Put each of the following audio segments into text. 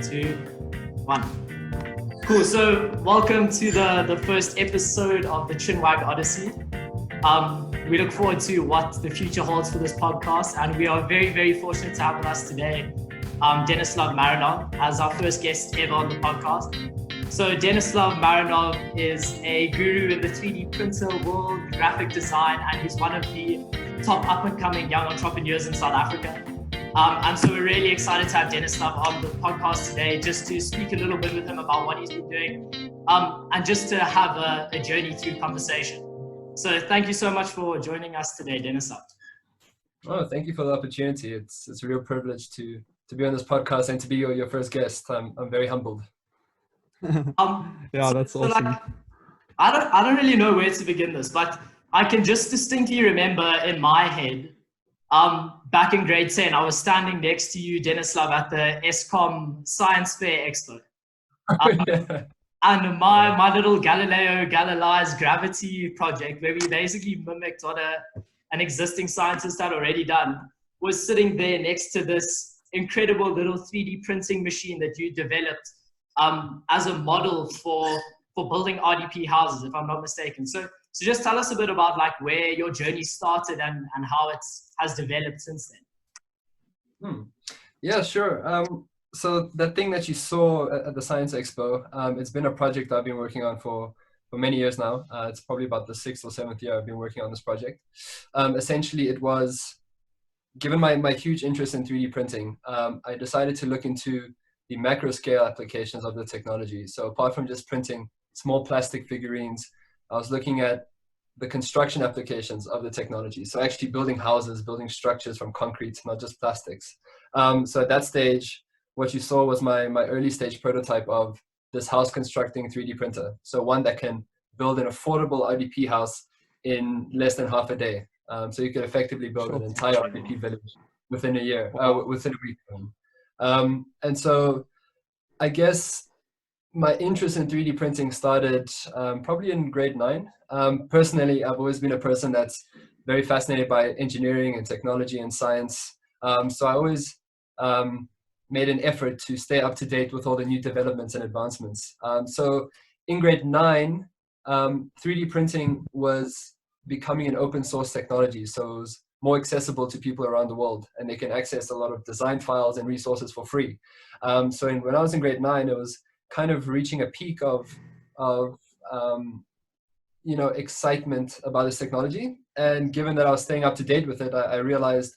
2, 1. Cool. So welcome to the first episode of the Chinwag Odyssey. We look forward to what the future holds for this podcast, and we are very, very fortunate to have with us today Denislav Marinov as our first guest ever on the podcast. So Denislav Marinov is a guru in the 3D printer world, graphic design, and he's one of the top up-and-coming young entrepreneurs in South Africa. And so we're really excited to have Denislav on the podcast today, just to speak a little bit with him about what he's been doing, and just to have a journey through conversation. So thank you so much for joining us today, Denislav. Oh, thank you for the opportunity. It's a real privilege to be on this podcast and to be your first guest. I'm very humbled. Yeah, that's awesome. Like, I don't really know where to begin this, but I can just distinctly remember in my head, back in grade 10, I was standing next to you, Denislav, at the ESCOM Science Fair Expo. Yeah. And my little Galileo Galilei's gravity project, where we basically mimicked what an existing scientist had already done, was sitting there next to this incredible little 3D printing machine that you developed as a model for building RDP houses, if I'm not mistaken. So just tell us a bit about like where your journey started and how it has developed since then. Yeah, sure. So that thing that you saw at the Science Expo, it's been a project I've been working on for many years now. It's probably about the 6th or 7th year I've been working on this project. Essentially, it was, given my huge interest in 3D printing, I decided to look into the macro scale applications of the technology. So apart from just printing small plastic figurines, I was looking at the construction applications of the technology. So actually building houses, building structures from concrete, not just plastics. So at that stage, what you saw was my early stage prototype of this house constructing 3D printer. So one that can build an affordable RDP house in less than half a day. So you could effectively build an entire RDP village within a year, within a week. And so I guess my interest in 3D printing started probably in grade 9. Personally, I've always been a person that's very fascinated by engineering and technology and science. So I always made an effort to stay up to date with all the new developments and advancements. So in grade 9, 3D printing was becoming an open source technology. So it was more accessible to people around the world, and they can access a lot of design files and resources for free. So when I was in grade 9, it was kind of reaching a peak of excitement about this technology. And given that I was staying up to date with it, I realized,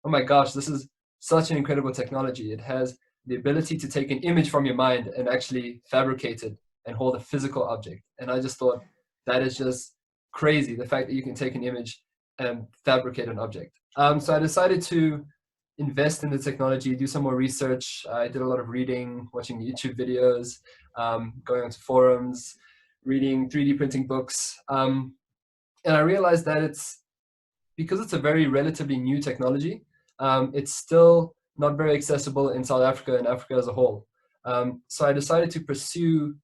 oh my gosh, this is such an incredible technology. It has the ability to take an image from your mind and actually fabricate it and hold a physical object. And I just thought that is just crazy, the fact that you can take an image and fabricate an object. So I decided to invest in the technology, do some more research. I did a lot of reading, watching YouTube videos, going onto forums, reading 3D printing books. And I realized that because it's a very relatively new technology, it's still not very accessible in South Africa and Africa as a whole. So I decided to pursue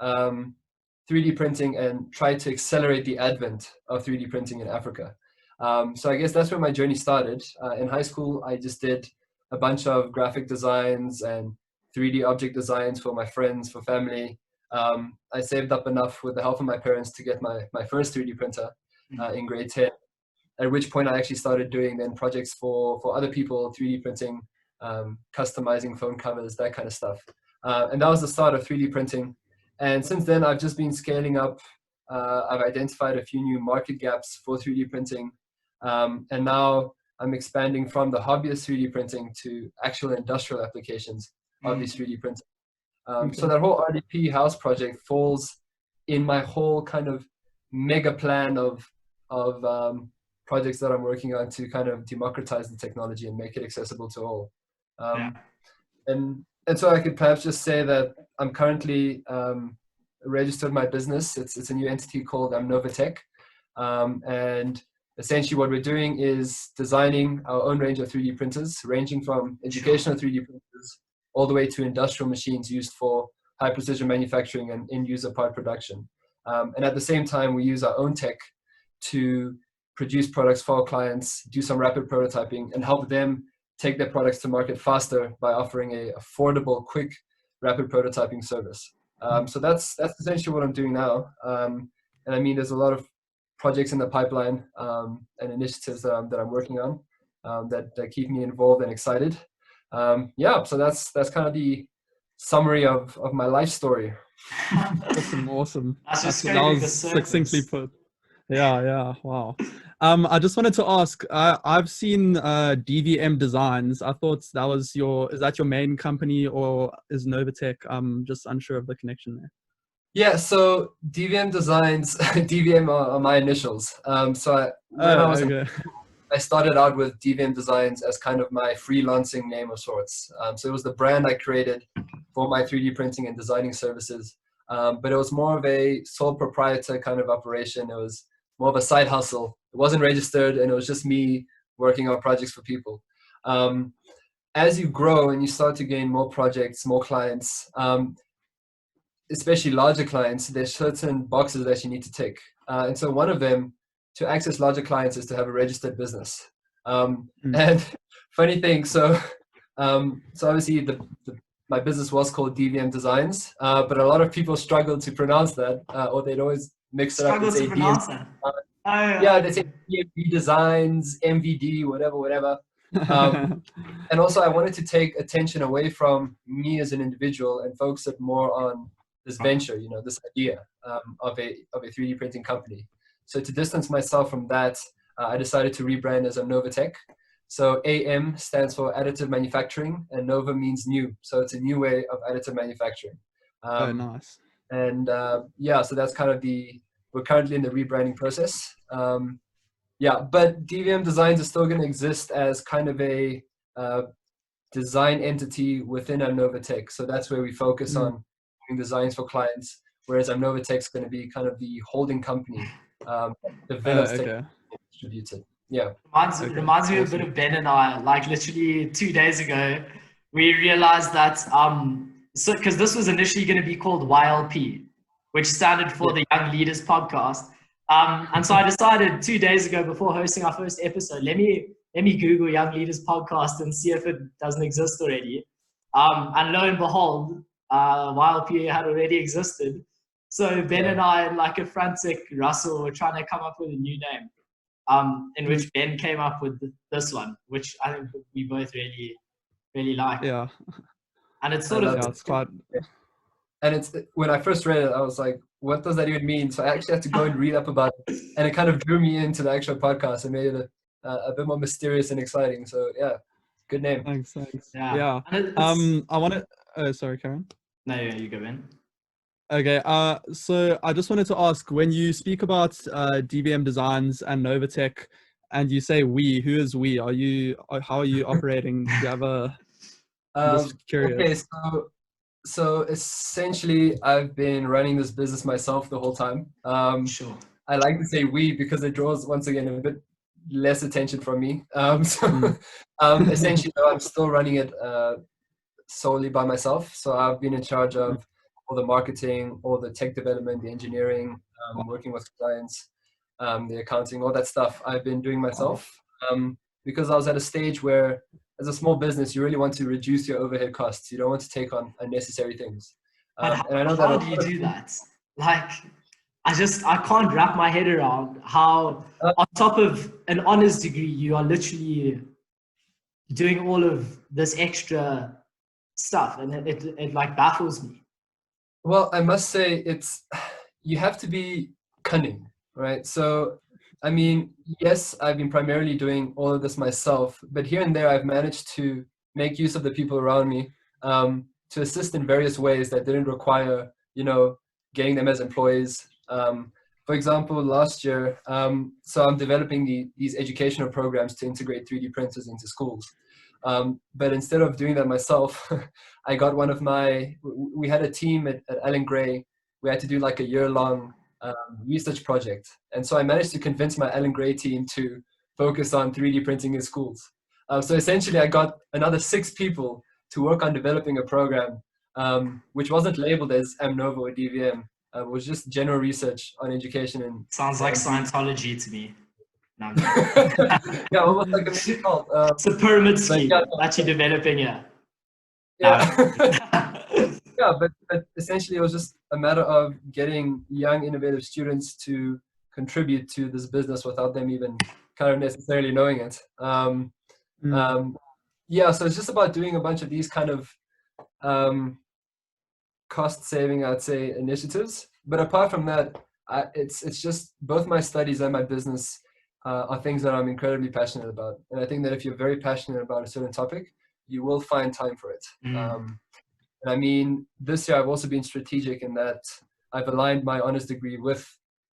3D printing and try to accelerate the advent of 3D printing in Africa. So I guess that's where my journey started. In high school, I just did a bunch of graphic designs and 3D object designs for my friends, for family. I saved up enough with the help of my parents to get my first 3D printer in grade 10. At which point I actually started doing then projects for other people, 3D printing, customizing phone covers, that kind of stuff. And that was the start of 3D printing. And since then, I've just been scaling up. I've identified a few new market gaps for 3D printing. And now I'm expanding from the hobbyist 3D printing to actual industrial applications of these 3D printing. So that whole RDP house project falls in my whole kind of mega plan of projects that I'm working on to kind of democratize the technology and make it accessible to all. And so I could perhaps just say that I'm currently registered my business. It's a new entity called Amnovatech. And essentially what we're doing is designing our own range of 3D printers, ranging from educational 3D printers all the way to industrial machines used for high precision manufacturing and end user part production. And at the same time, we use our own tech to produce products for our clients, do some rapid prototyping, and help them take their products to market faster by offering a affordable, quick rapid prototyping service. So that's essentially what I'm doing now. And I mean, there's a lot of projects in the pipeline and initiatives that I'm working on that keep me involved and excited. So that's kind of the summary of my life story. Awesome. That was succinctly put. Yeah, wow. I just wanted to ask, I've seen DVM Designs. I thought is that your main company, or is Amnovatech? I'm just unsure of the connection there. Yeah, so DVM Designs, DVM are my initials. I started out with DVM Designs as kind of my freelancing name of sorts. So it was the brand I created for my 3D printing and designing services. But it was more of a sole proprietor kind of operation. It was more of a side hustle. It wasn't registered, and it was just me working on projects for people. As you grow and you start to gain more projects, more clients, especially larger clients, there's certain boxes that you need to tick. And so one of them, to access larger clients, is to have a registered business. And funny thing, so obviously my business was called DVM Designs, but a lot of people struggled to pronounce that, or they'd always mix it up and say DVM. They say DVM Designs, MVD, whatever. And also I wanted to take attention away from me as an individual and focus it more on this venture, this idea of a 3D printing company. So to distance myself from that, I decided to rebrand as Amnovatech. So AM stands for additive manufacturing, and Nova means new. So it's a new way of additive manufacturing. Nice. And so that's kind of we're currently in the rebranding process. But DVM Designs is still going to exist as kind of a design entity within Amnovatech. So that's where we focus on doing designs for clients, whereas Amnovatech is going to be kind of the holding company, develops and distributed. Yeah. Reminds me a bit of Ben and I, like literally 2 days ago, we realized that, because this was initially going to be called YLP, which standard for the Young Leaders Podcast. And so I decided 2 days ago, before hosting our first episode, let me Google Young Leaders Podcast and see if it doesn't exist already. And lo and behold, YLP had already existed. So Ben and I, in like a frantic rustle, were trying to come up with a new name. In which Ben came up with this one, which I think we both really, really like. Yeah. And it's sort of... it's quite... And it's, when I first read it, I was like, what does that even mean? So I actually had to go and read up about it. And it kind of drew me into the actual podcast and made it a bit more mysterious and exciting. So yeah, good name. Thanks. Yeah. I want to... Oh, sorry, Karen. No, you go, Ben. Okay, so I just wanted to ask, when you speak about DVM Designs and Amnovatech, and you say we, who is we? How are you operating? Do you have a... I'm just curious. Okay, so essentially, I've been running this business myself the whole time. Sure. I like to say we because it draws, once again, a bit less attention from me. Essentially, I'm still running it solely by myself. So I've been in charge of all the marketing, all the tech development, the engineering, working with clients, the accounting, all that stuff I've been doing myself, because I was at a stage where, as a small business, you really want to reduce your overhead costs. You don't want to take on unnecessary things. And I know how do you do that? Like, I can't wrap my head around how, on top of an honors degree, you are literally doing all of this extra stuff, and it like baffles me. Well, I must say you have to be cunning, right? So, I mean, yes, I've been primarily doing all of this myself, but here and there I've managed to make use of the people around me to assist in various ways that didn't require, getting them as employees. For example, last year, so I'm developing these educational programs to integrate 3D printers into schools. But instead of doing that myself, I got we had a team at Allen Gray. We had to do like a year-long research project. And so I managed to convince my Allen Gray team to focus on 3D printing in schools. So essentially I got another 6 people to work on developing a program, which wasn't labeled as Amnova or DVM. It was just general research on education. And sounds like Scientology to me. No, yeah, almost like a mission called. It's a pyramid scheme that you're developing, yeah. Yeah. Yeah, but essentially it was just a matter of getting young, innovative students to contribute to this business without them even kind of necessarily knowing it. Yeah, so it's just about doing a bunch of these kind of cost-saving, I'd say, initiatives. But apart from that, it's just both my studies and my business are things that I'm incredibly passionate about. And I think that if you're very passionate about a certain topic, you will find time for it. And I mean, this year I've also been strategic in that I've aligned my honors degree with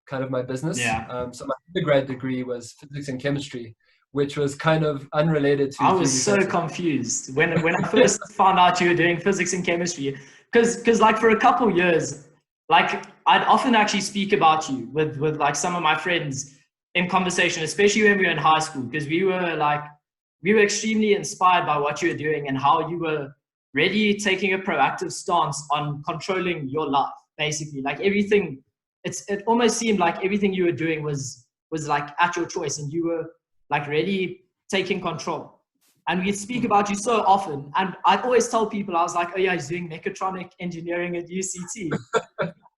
kind of my business. So my undergrad degree was physics and chemistry, which was kind of unrelated to. I was so confused when I first found out you were doing physics and chemistry, because like for a couple years, like I'd often actually speak about you with like some of my friends in conversation, especially when we were in high school, because we were extremely inspired by what you were doing and how you were really taking a proactive stance on controlling your life, basically. Like everything, it almost seemed like everything you were doing was like at your choice, and you were like really taking control. And we'd speak about you so often, and I'd always tell people, I was like, oh yeah, he's doing mechatronic engineering at UCT.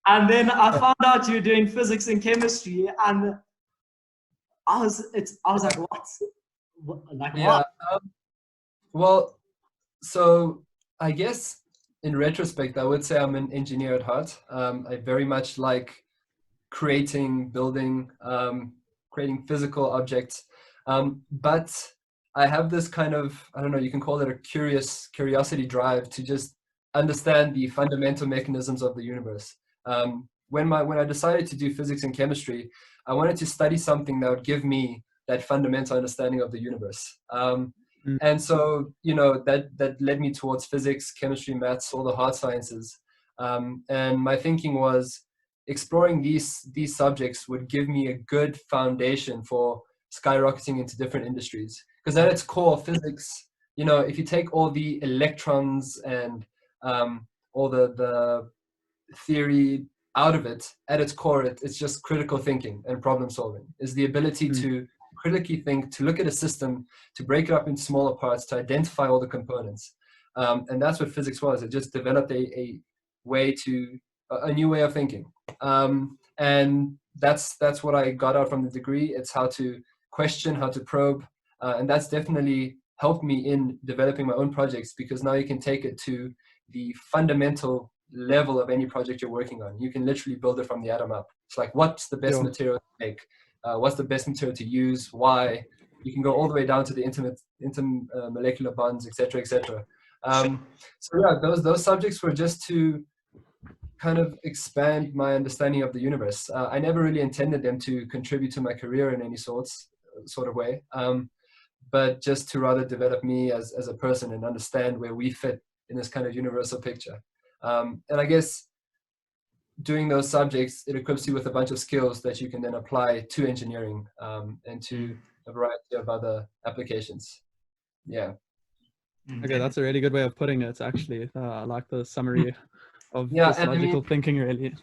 And then I found out you were doing physics and chemistry, and I was like, what? Like, yeah, what? Well, so I guess in retrospect, I would say I'm an engineer at heart. I very much like creating, building, creating physical objects. But I have this kind of, I don't know, you can call it a curiosity drive to just understand the fundamental mechanisms of the universe. When I decided to do physics and chemistry, I wanted to study something that would give me that fundamental understanding of the universe. And so, you know, that led me towards physics, chemistry, maths, all the hard sciences. And my thinking was exploring these subjects would give me a good foundation for skyrocketing into different industries. Because at its core, physics, you know, if you take all the electrons and all the theory out of it, at its core, it's just critical thinking and problem solving. Is the ability to critically think, to look at a system, to break it up into smaller parts, to identify all the components. And that's what physics was. It just developed a new way of thinking. And that's what I got out from the degree. It's how to question, how to probe. And that's definitely helped me in developing my own projects, because now you can take it to the fundamental level of any project you're working on. You can literally build it from the atom up. It's like, what's the best material to make? What's the best material to use? Why? You can go all the way down to the intermolecular bonds, etc., etc. So yeah, those subjects were just to kind of expand my understanding of the universe. I never really intended them to contribute to my career in any sort of way, but just to rather develop me as a person and understand where we fit in this kind of universal picture. And I guess doing those subjects, it equips you with a bunch of skills that you can then apply to engineering and to a variety of other applications. Yeah. Okay, that's a really good way of putting it, actually. I like the summary of this logical thinking, really.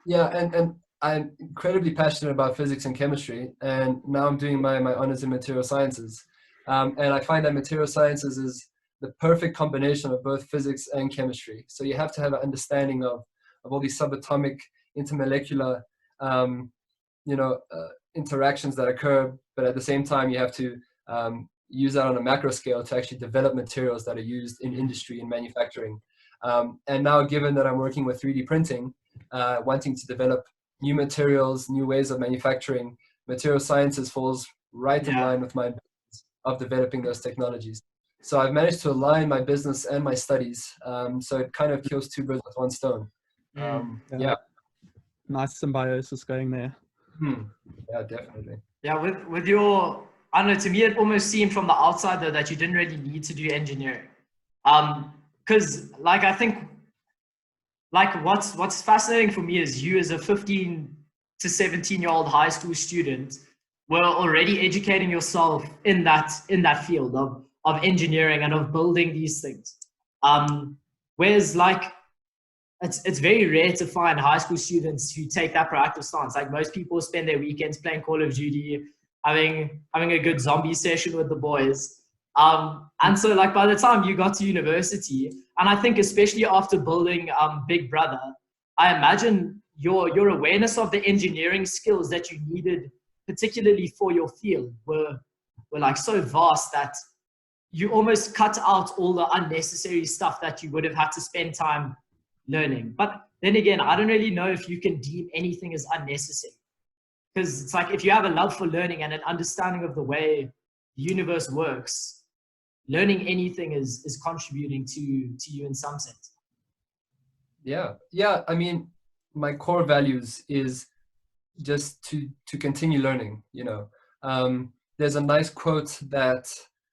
Yeah, and I'm incredibly passionate about physics and chemistry, and now I'm doing my honors in material sciences. And I find that material sciences is the perfect combination of both physics and chemistry. So you have to have an understanding of all these subatomic, intermolecular, interactions that occur, but at the same time, you have to use that on a macro scale to actually develop materials that are used in industry and manufacturing. And now, given that I'm working with 3D printing, wanting to develop new materials, new ways of manufacturing, material sciences falls right in line with my business of developing those technologies. So I've managed to align my business and my studies. So it kind of kills two birds with one stone. Nice symbiosis going there. Yeah, definitely. Yeah, with your, I don't know, to me it almost seemed from the outside though that you didn't really need to do engineering. Because like I think like what's fascinating for me is you as a 15 to 17-year-old high school student were already educating yourself in that field of engineering and of building these things. Whereas like it's very rare to find high school students who take that proactive stance. Like most people spend their weekends playing Call of Duty, having a good zombie session with the boys. And so like by the time you got to university, and I think especially after building Big Brother, I imagine your awareness of the engineering skills that you needed, particularly for your field, were like so vast that you almost cut out all the unnecessary stuff that you would have had to spend time learning. But then again, I don't really know if you can deem anything as unnecessary, because it's like if you have a love for learning and an understanding of the way the universe works, learning anything is contributing to you in some sense. Yeah. I mean, my core values is just to continue learning. There's a nice quote that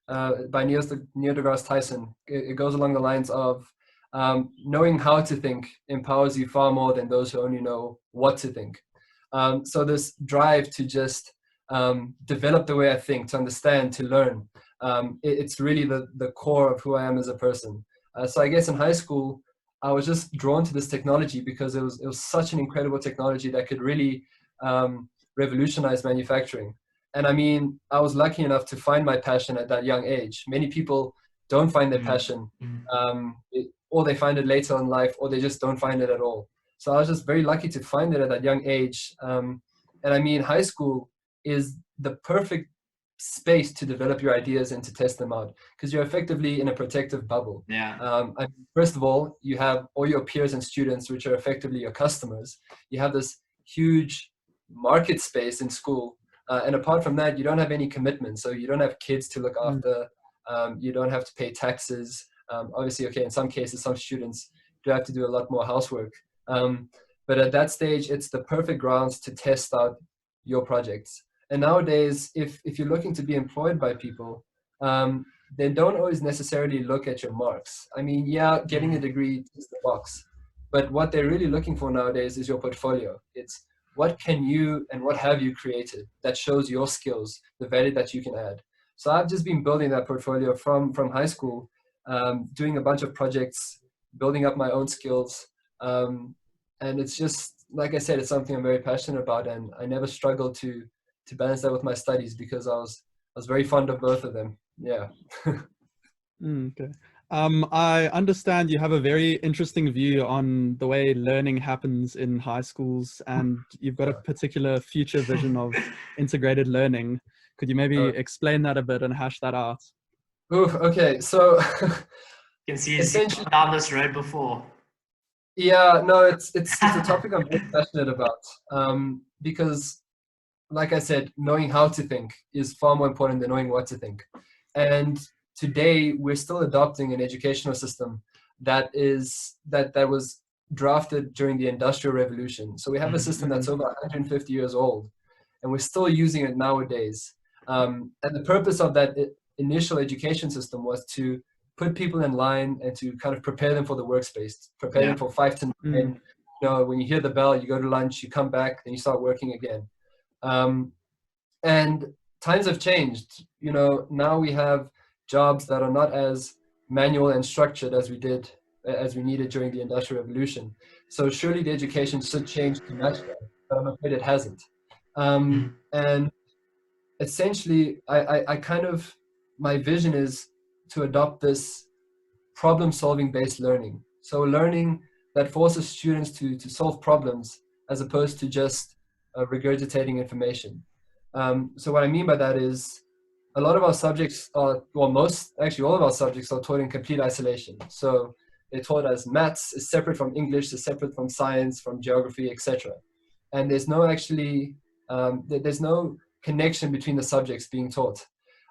by Neil deGrasse Tyson. It goes along the lines of knowing how to think empowers you far more than those who only know what to think. So this drive to just develop the way I think, to understand, to learn, it's really the core of who I am as a person. So I guess in high school, I was just drawn to this technology because it was such an incredible technology that could really revolutionize manufacturing. And I mean, I was lucky enough to find my passion at that young age. Many people don't find their passion, or they find it later in life, or they just don't find it at all. So I was just very lucky to find it at that young age. And I mean, high school is the perfect space to develop your ideas and to test them out, because you're effectively in a protective bubble. First of all, you have all your peers and students, which are effectively your customers. You have this huge market space in school. And apart from that, you don't have any commitment. So you don't have kids to look after. You don't have to pay taxes. Obviously, okay, in some cases, some students do have to do a lot more housework. But at that stage, it's the perfect grounds to test out your projects. And nowadays, if you're looking to be employed by people, they don't always necessarily look at your marks. I mean, yeah, getting a degree is the box. But what they're really looking for nowadays is your portfolio. It's what can you and what have you created that shows your skills, the value that you can add. So I've just been building that portfolio from high school, doing a bunch of projects, building up my own skills. And it's just, like I said, it's something I'm very passionate about. And I never struggled to balance that with my studies because I was very fond of both of them. Yeah. Okay. I understand you have a very interesting view on the way learning happens in high schools, and you've got a particular future vision of integrated learning. Could you maybe explain that a bit and hash that out? Okay. So you can see he's down this road before. Yeah, no, it's a topic I'm very passionate about, because, like I said, knowing how to think is far more important than knowing what to think. And today, we're still adopting an educational system that was drafted during the Industrial Revolution. So we have a system that's over 150 years old, and we're still using it nowadays. And the purpose of that initial education system was to put people in line and to kind of prepare them for the workspace, prepare them for 5 to 9. When you hear the bell, you go to lunch, you come back, then you start working again. And times have changed. Now we have jobs that are not as manual and structured as we needed during the Industrial Revolution. So surely the education should change to match that, but I'm afraid it hasn't. And essentially, I kind of, my vision is to adopt this problem-solving based learning. So learning that forces students to solve problems as opposed to just regurgitating information. So what I mean by that is a lot of our subjects are, all of our subjects are taught in complete isolation. So they're taught as maths is separate from English, is separate from science, from geography, etc. And there's no there's no connection between the subjects being taught.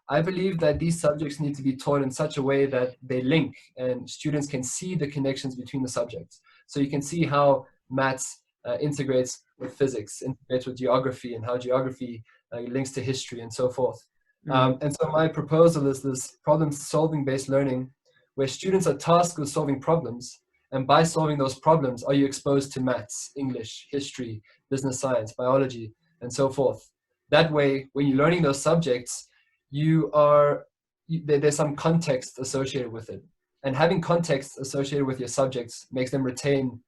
I believe that these subjects need to be taught in such a way that they link and students can see the connections between the subjects. So you can see how maths integrates with physics, integrates with geography, and how geography links to history and so forth. And so my proposal is this problem-solving based learning where students are tasked with solving problems. And by solving those problems, are you exposed to maths, English, history, business science, biology, and so forth. That way, when you're learning those subjects, there's some context associated with it. And having context associated with your subjects makes them retain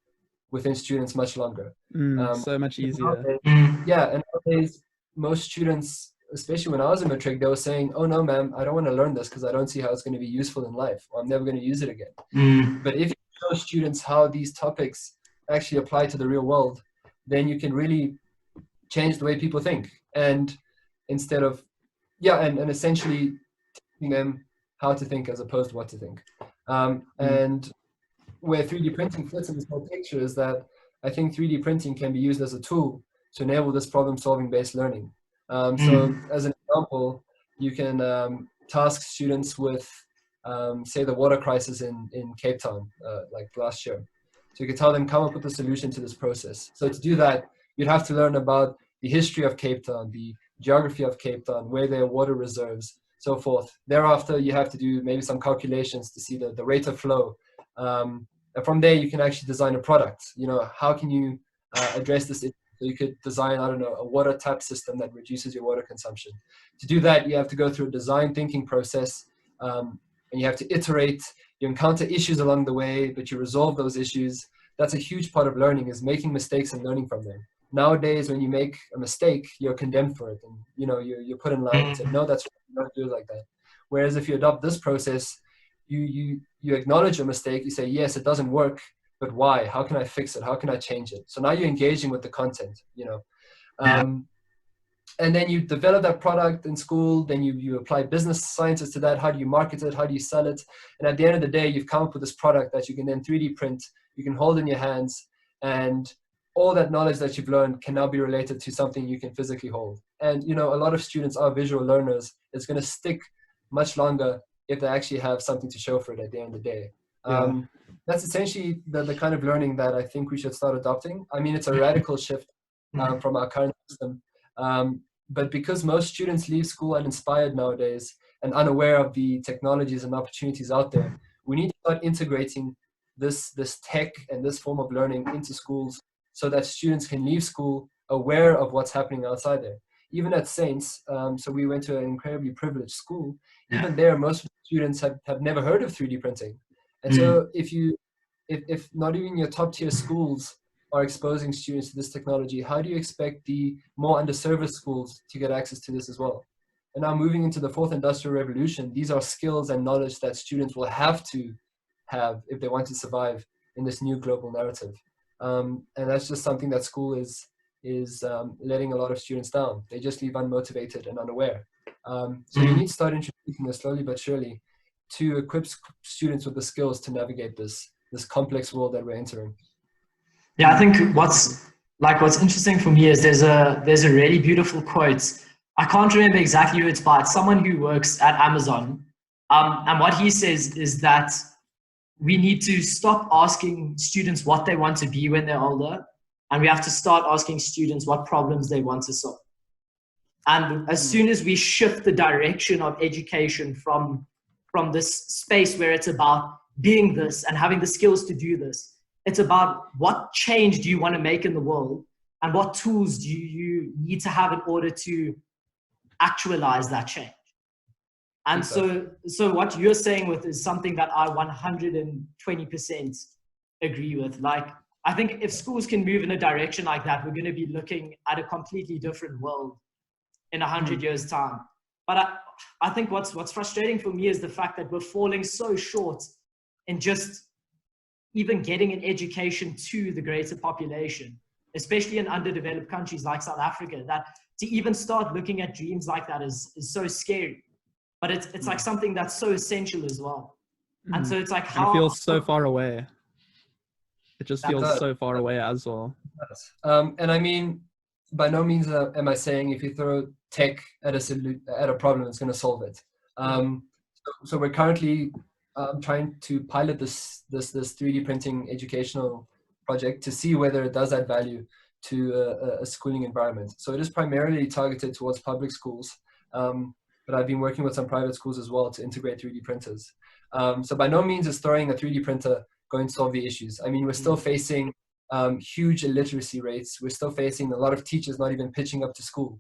within students much longer. So much easier. And nowadays, most students especially when I was in matric, they were saying, oh no, ma'am, I don't want to learn this because I don't see how it's going to be useful in life, or I'm never going to use it again. But if you show students how these topics actually apply to the real world, then you can really change the way people think. And instead of, and essentially teaching them how to think as opposed to what to think. And where 3D printing fits in this whole picture is that I think 3D printing can be used as a tool to enable this problem-solving based learning. So as an example, you can task students with, say, the water crisis in Cape Town, like last year. So you could tell them, come up with a solution to this process. So to do that, you'd have to learn about the history of Cape Town, the geography of Cape Town, where there are water reserves, so forth. Thereafter, you have to do maybe some calculations to see the rate of flow. And from there, you can actually design a product. You know, how can you address this? So you could design, I don't know, a water tap system that reduces your water consumption. To do that, you have to go through a design thinking process, and you have to iterate. You encounter issues along the way, but you resolve those issues. That's a huge part of learning, is making mistakes and learning from them. Nowadays, when you make a mistake, you're condemned for it, and you know you're put in line and said, no, that's right, you don't do it like that. Whereas if you adopt this process, you acknowledge a mistake, you say, yes, it doesn't work, but why? How can I fix it? How can I change it? So now you're engaging with the content, you know. And then you develop that product in school, then you apply business sciences to that. How do you market it? How do you sell it? And at the end of the day, you've come up with this product that you can then 3D print, you can hold in your hands, and all that knowledge that you've learned can now be related to something you can physically hold. And, you know, a lot of students are visual learners. It's going to stick much longer if they actually have something to show for it at the end of the day. That's essentially the kind of learning that I think we should start adopting. I mean, it's a radical shift from our current system. But because most students leave school uninspired nowadays and unaware of the technologies and opportunities out there, we need to start integrating this tech and this form of learning into schools so that students can leave school aware of what's happening outside there. Even at Saints, so we went to an incredibly privileged school, even there, most students have never heard of 3D printing. And so if not even your top tier schools are exposing students to this technology, how do you expect the more underserviced schools to get access to this as well? And now moving into the fourth industrial revolution, these are skills and knowledge that students will have to have if they want to survive in this new global narrative. And that's just something that school is letting a lot of students down. They just leave unmotivated and unaware. So you need to start introducing this slowly but surely to equip students with the skills to navigate this complex world that we're entering. Yeah, I think what's interesting for me is there's a really beautiful quote. I can't remember exactly who it's by. It's someone who works at Amazon. And what he says is that we need to stop asking students what they want to be when they're older, and we have to start asking students what problems they want to solve. And as soon as we shift the direction of education from this space where it's about being this and having the skills to do this, it's about what change do you want to make in the world and what tools do you need to have in order to actualize that change. And so what you're saying with is something that I 120% agree with. Like, I think if schools can move in a direction like that, we're going to be looking at a completely different world in 100 years' time. But I think what's frustrating for me is the fact that we're falling so short in just even getting an education to the greater population, especially in underdeveloped countries like South Africa, that to even start looking at dreams like that is so scary. But it's like something that's so essential as well. And so it's like how it feels so far away. It just feels so far away as well. And I mean, by no means am I saying if you throw tech at a problem, it's going to solve it. So we're currently trying to pilot this 3D printing educational project to see whether it does add value to a schooling environment. So it is primarily targeted towards public schools, but I've been working with some private schools as well to integrate 3D printers. So by no means is throwing a 3D printer going to solve the issues. I mean, we're still facing huge illiteracy rates. We're still facing a lot of teachers not even pitching up to school.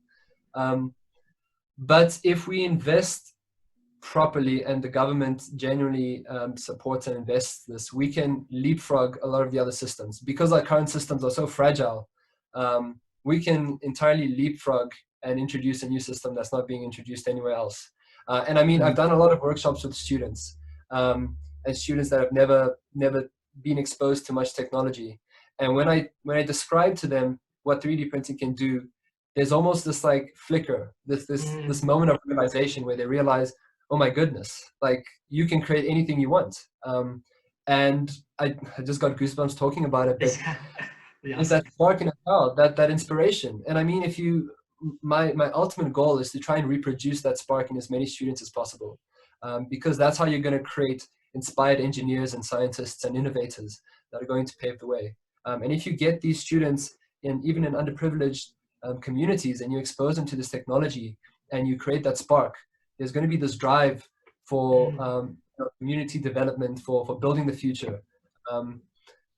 But if we invest properly and the government genuinely supports and invests this, we can leapfrog a lot of the other systems. Because our current systems are so fragile, we can entirely leapfrog and introduce a new system that's not being introduced anywhere else. And I mean, I've done a lot of workshops with students, and students that have never been exposed to much technology. And when I describe to them what 3D printing can do, there's almost this like flicker, this moment of realization where they realize, oh my goodness, like you can create anything you want. And I just got goosebumps talking about it, but it's that spark in a child, that inspiration. And I mean, my ultimate goal is to try and reproduce that spark in as many students as possible, because that's how you're going to create inspired engineers and scientists and innovators that are going to pave the way. And if you get these students even in underprivileged communities, and you expose them to this technology and you create that spark, there's going to be this drive for community development, for building the future.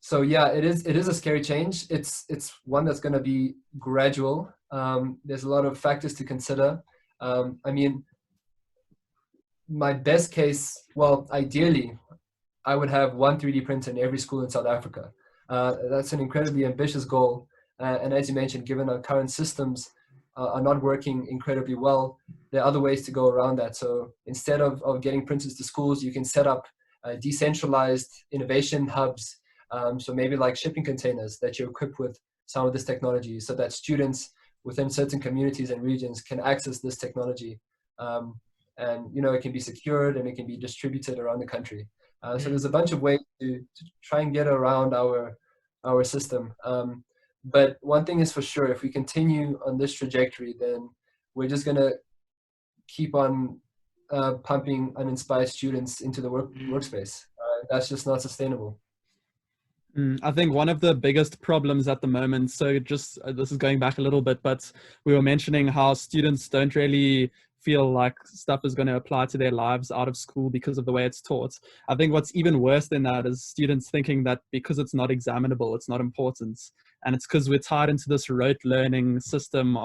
So yeah, it is a scary change. It's one that's going to be gradual. There's a lot of factors to consider. I mean, my best case, well, ideally, I would have one 3D printer in every school in South Africa. That's an incredibly ambitious goal. And as you mentioned, given our current systems are not working incredibly well, there are other ways to go around that. So instead of getting printers to schools, you can set up decentralized innovation hubs. So maybe like shipping containers that you're equipped with some of this technology, so that students within certain communities and regions can access this technology. And it can be secured and it can be distributed around the country. So there's a bunch of ways to try and get around our system. But one thing is for sure, if we continue on this trajectory, then we're just going to keep on pumping uninspired students into the workspace. That's just not sustainable. I think one of the biggest problems at the moment, so just this is going back a little bit, but we were mentioning how students don't really feel like stuff is going to apply to their lives out of school because of the way it's taught. I think what's even worse than that is students thinking that because it's not examinable, it's not important. And it's because we're tied into this rote learning system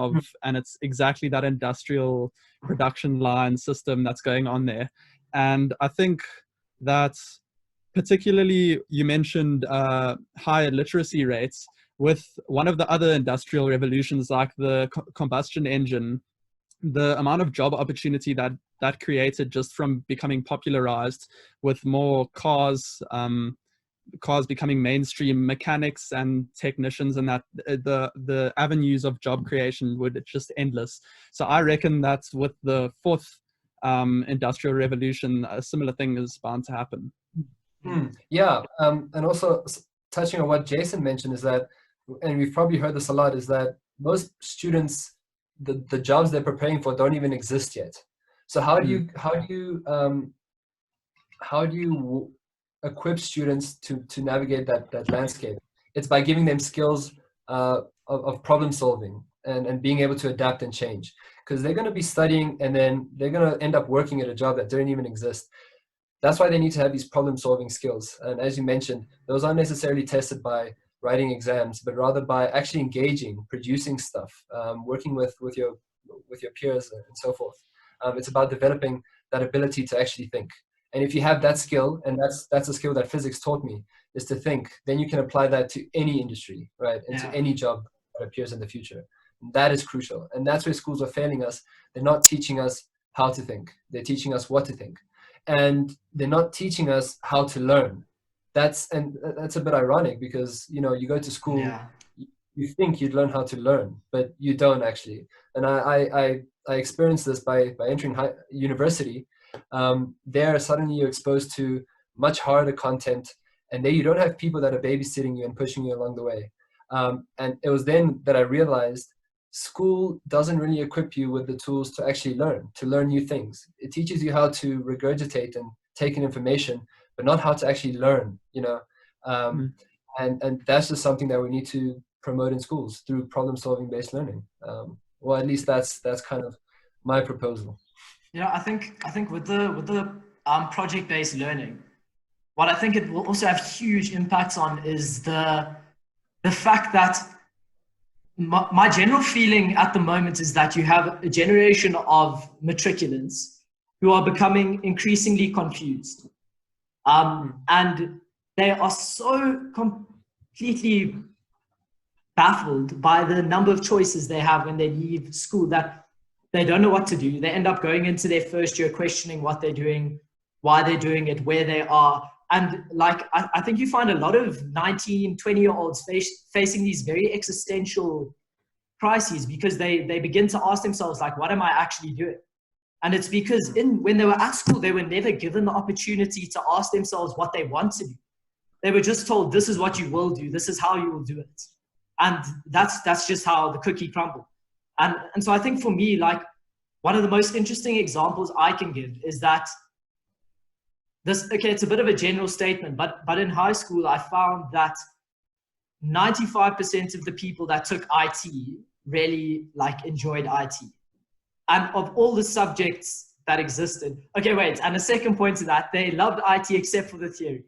and it's exactly that industrial production line system that's going on there. And I think that particularly you mentioned higher literacy rates. With one of the other industrial revolutions like the combustion engine, the amount of job opportunity that created just from becoming popularized with more cars becoming mainstream, mechanics and technicians, and that the avenues of job creation would just endless. So I reckon that with the fourth industrial revolution, a similar thing is bound to happen. Yeah, and also touching on what Jason mentioned is that, and we've probably heard this a lot, is that most students, the jobs they're preparing for don't even exist yet. So how do you equip students to navigate that landscape? It's by giving them skills of problem solving and being able to adapt and change, because they're going to be studying and then they're going to end up working at a job that doesn't even exist. That's why they need to have these problem solving skills. And as you mentioned, those aren't necessarily tested by writing exams, but rather by actually engaging, producing stuff, working with your peers and so forth. It's about developing that ability to actually think. And if you have that skill, and that's a skill that physics taught me, is to think, then you can apply that to any industry, right? And to any job that appears in the future. And that is crucial. And that's where schools are failing us. They're not teaching us how to think. They're teaching us what to think. And they're not teaching us how to learn. That's a bit ironic, because you go to school, you think you'd learn how to learn, but you don't actually. And I experienced this by entering university. There suddenly you're exposed to much harder content, and there you don't have people that are babysitting you and pushing you along the way. And it was then that I realized school doesn't really equip you with the tools to actually learn new things. It teaches you how to regurgitate and take in information, but not how to actually learn, and that's just something that we need to promote in schools through problem solving based learning. Well, at least that's kind of my proposal. Yeah, I think with the project based learning, what I think it will also have huge impacts on is the fact that my general feeling at the moment is that you have a generation of matriculants who are becoming increasingly confused. And they are so completely baffled by the number of choices they have when they leave school, that they don't know what to do. They end up going into their first year questioning what they're doing, why they're doing it, where they are. And like, I think you find a lot of 19, 20-year-olds facing these very existential crises because they begin to ask themselves, like, what am I actually doing? And it's because when they were at school, they were never given the opportunity to ask themselves what they want to do. They were just told, this is what you will do. This is how you will do it. And that's just how the cookie crumbled. And so I think for me, like, one of the most interesting examples I can give is that it's a bit of a general statement, but in high school, I found that 95% of the people that took IT really like enjoyed IT. And of all the subjects that existed, and the second point to that, they loved IT except for the theory.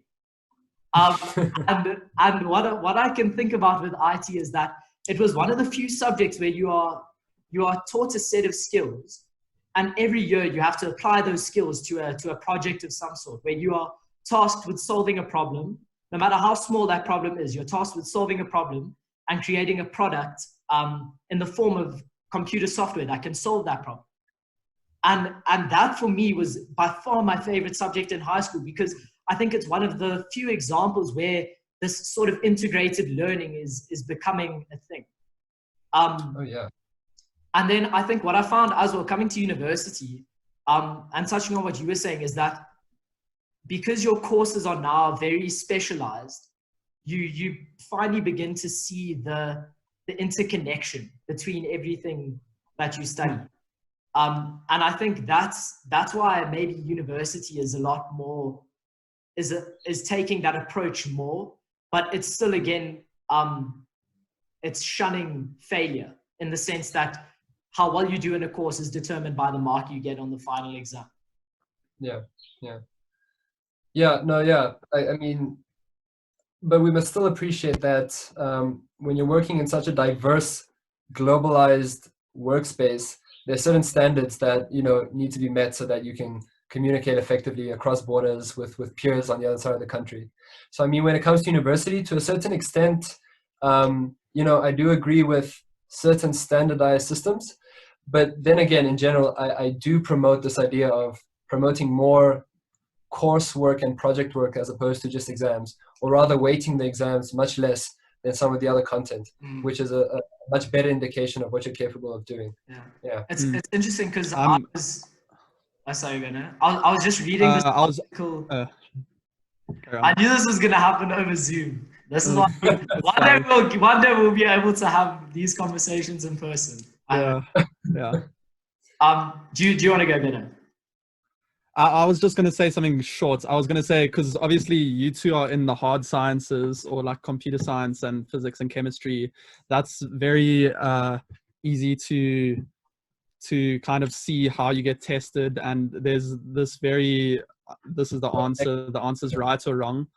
And what I can think about with IT is that it was one of the few subjects where you are taught a set of skills, and every year you have to apply those skills to a project of some sort, where you are tasked with solving a problem. No matter how small that problem is, you're tasked with solving a problem and creating a product in the form of computer software that can solve that problem. And that for me was by far my favorite subject in high school, because I think it's one of the few examples where this sort of integrated learning is becoming a thing. And then I think what I found as well coming to university, and touching on what you were saying, is that because your courses are now very specialized, you finally begin to see the interconnection between everything that you study. And I think that's why maybe university is a lot more, is taking that approach more, but it's still, again, it's shunning failure in the sense that how well you do in a course is determined by the mark you get on the final exam. I mean, but we must still appreciate that when you're working in such a diverse, globalized workspace, there's certain standards that need to be met so that you can communicate effectively across borders with peers on the other side of the country. So I mean, when it comes to university, to a certain extent, I do agree with certain standardized systems, but then again, in general, I do promote this idea of promoting more coursework and project work as opposed to just exams, or rather weighting the exams much less than some of the other content, which is a much better indication of what you're capable of doing. It's interesting because I was just reading this article. I knew this was going to happen over Zoom. This is why one day we'll be able to have these conversations in person. Do you want to go, Benno? I was just going to say something short. I was going to say, because obviously you two are in the hard sciences, or like computer science and physics and chemistry. That's very easy to kind of see how you get tested. And there's this is the answer's right or wrong.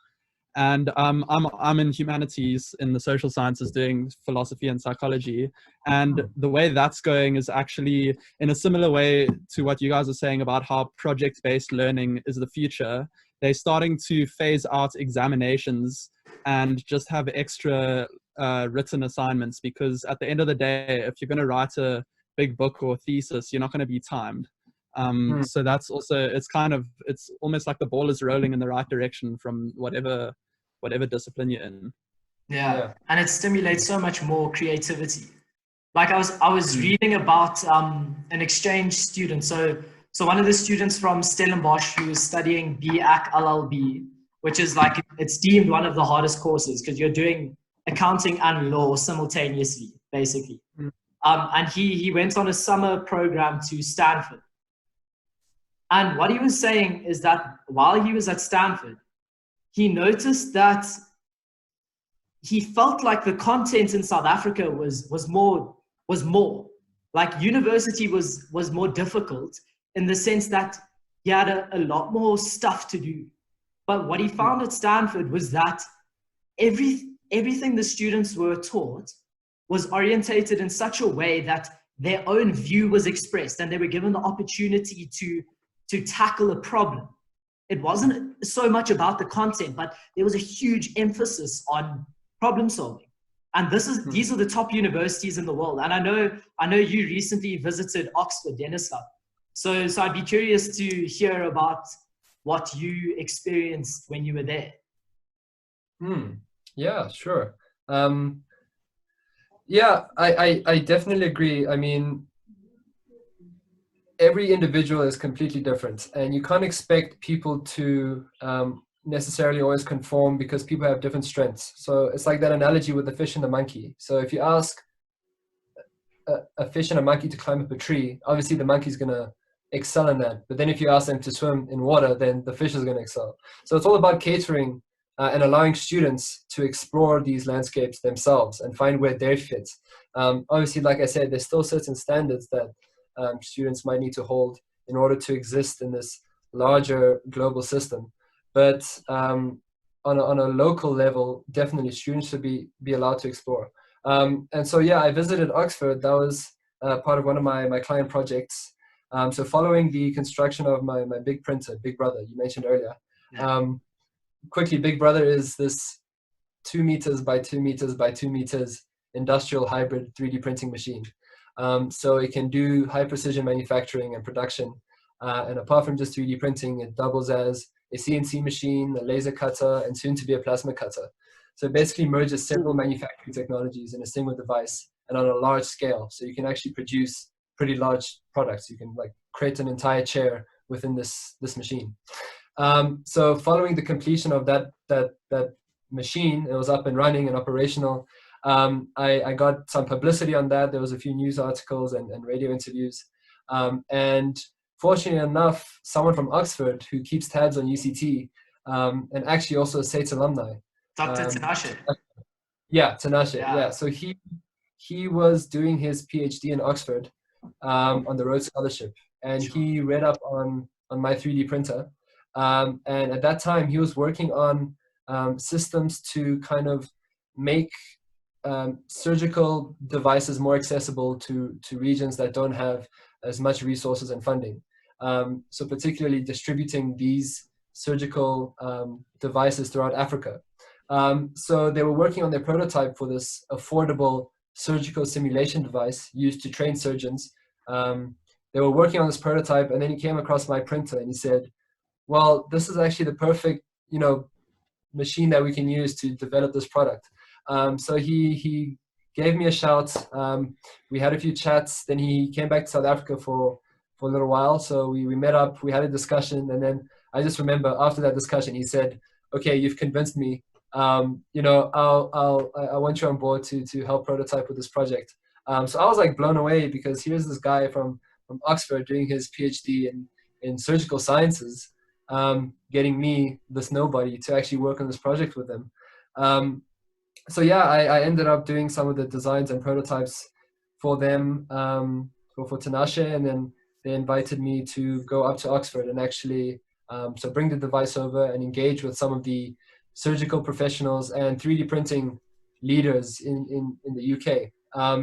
And I'm in humanities, in the social sciences, doing philosophy and psychology. And the way that's going is actually in a similar way to what you guys are saying about how project-based learning is the future. They're starting to phase out examinations and just have extra written assignments, because at the end of the day, if you're going to write a big book or thesis, you're not going to be timed. So that's also, it's almost like the ball is rolling in the right direction from whatever discipline you're in. And it stimulates so much more creativity. Like I was reading about an exchange student. So one of the students from Stellenbosch who is studying BAc LLB, which is like, it's deemed one of the hardest courses because you're doing accounting and law simultaneously, basically. And he went on a summer program to Stanford. And what he was saying is that while he was at Stanford, he noticed that he felt like the content in South Africa was more. Like university was more difficult in the sense that he had a lot more stuff to do. But what he found at Stanford was that everything the students were taught was orientated in such a way that their own view was expressed and they were given the opportunity to tackle a problem. It wasn't so much about the content, but there was a huge emphasis on problem solving. And these are the top universities in the world. And I know you recently visited Oxford, Denislav. So I'd be curious to hear about what you experienced when you were there. Yeah, sure. Yeah, I definitely agree. I mean, every individual is completely different, and you can't expect people to necessarily always conform because people have different strengths. So it's like that analogy with the fish and the monkey. So if you ask a fish and a monkey to climb up a tree, obviously the monkey's going to excel in that. But then if you ask them to swim in water, then the fish is going to excel. So it's all about catering and allowing students to explore these landscapes themselves and find where they fit. Obviously, like I said, there's still certain standards that students might need to hold in order to exist in this larger global system. But on a local level, definitely students should be allowed to explore. And so, yeah, I visited Oxford. That was part of one of my client projects. So following the construction of my big printer, Big Brother, you mentioned earlier. Quickly, Big Brother is this 2 meters by 2 meters by 2 meters industrial hybrid 3D printing machine. So it can do high precision manufacturing and production. And apart from just 3D printing, it doubles as a CNC machine, a laser cutter, and soon to be a plasma cutter. So it basically merges several manufacturing technologies in a single device and on a large scale. So you can actually produce pretty large products. You can like create an entire chair within this machine. So following the completion of that machine, it was up and running and operational. I got some publicity on that. There was a few news articles and radio interviews. And fortunately enough, someone from Oxford who keeps tabs on UCT and actually also a SATE alumni. Dr. Tinashe. Yeah, Tinashe. Yeah. So he was doing his PhD in Oxford on the Rhodes Scholarship, and he read up on my 3D printer. And at that time, he was working on systems to kind of make surgical devices more accessible to regions that don't have as much resources and funding. So particularly distributing these surgical devices throughout Africa. So they were working on their prototype for this affordable surgical simulation device used to train surgeons. They were working on this prototype, and then he came across my printer and he said, well, this is actually the perfect, machine that we can use to develop this product. So he gave me a shout. We had a few chats. Then he came back to South Africa for a little while. So we met up, we had a discussion. And then I just remember after that discussion, he said, okay, you've convinced me. I want you on board to help prototype with this project. So I was like blown away because here's this guy from Oxford doing his PhD in surgical sciences, getting me, this nobody, to actually work on this project with him. So yeah, I ended up doing some of the designs and prototypes for them, for Tinashe, and then they invited me to go up to Oxford and actually so bring the device over and engage with some of the surgical professionals and 3D printing leaders in the UK.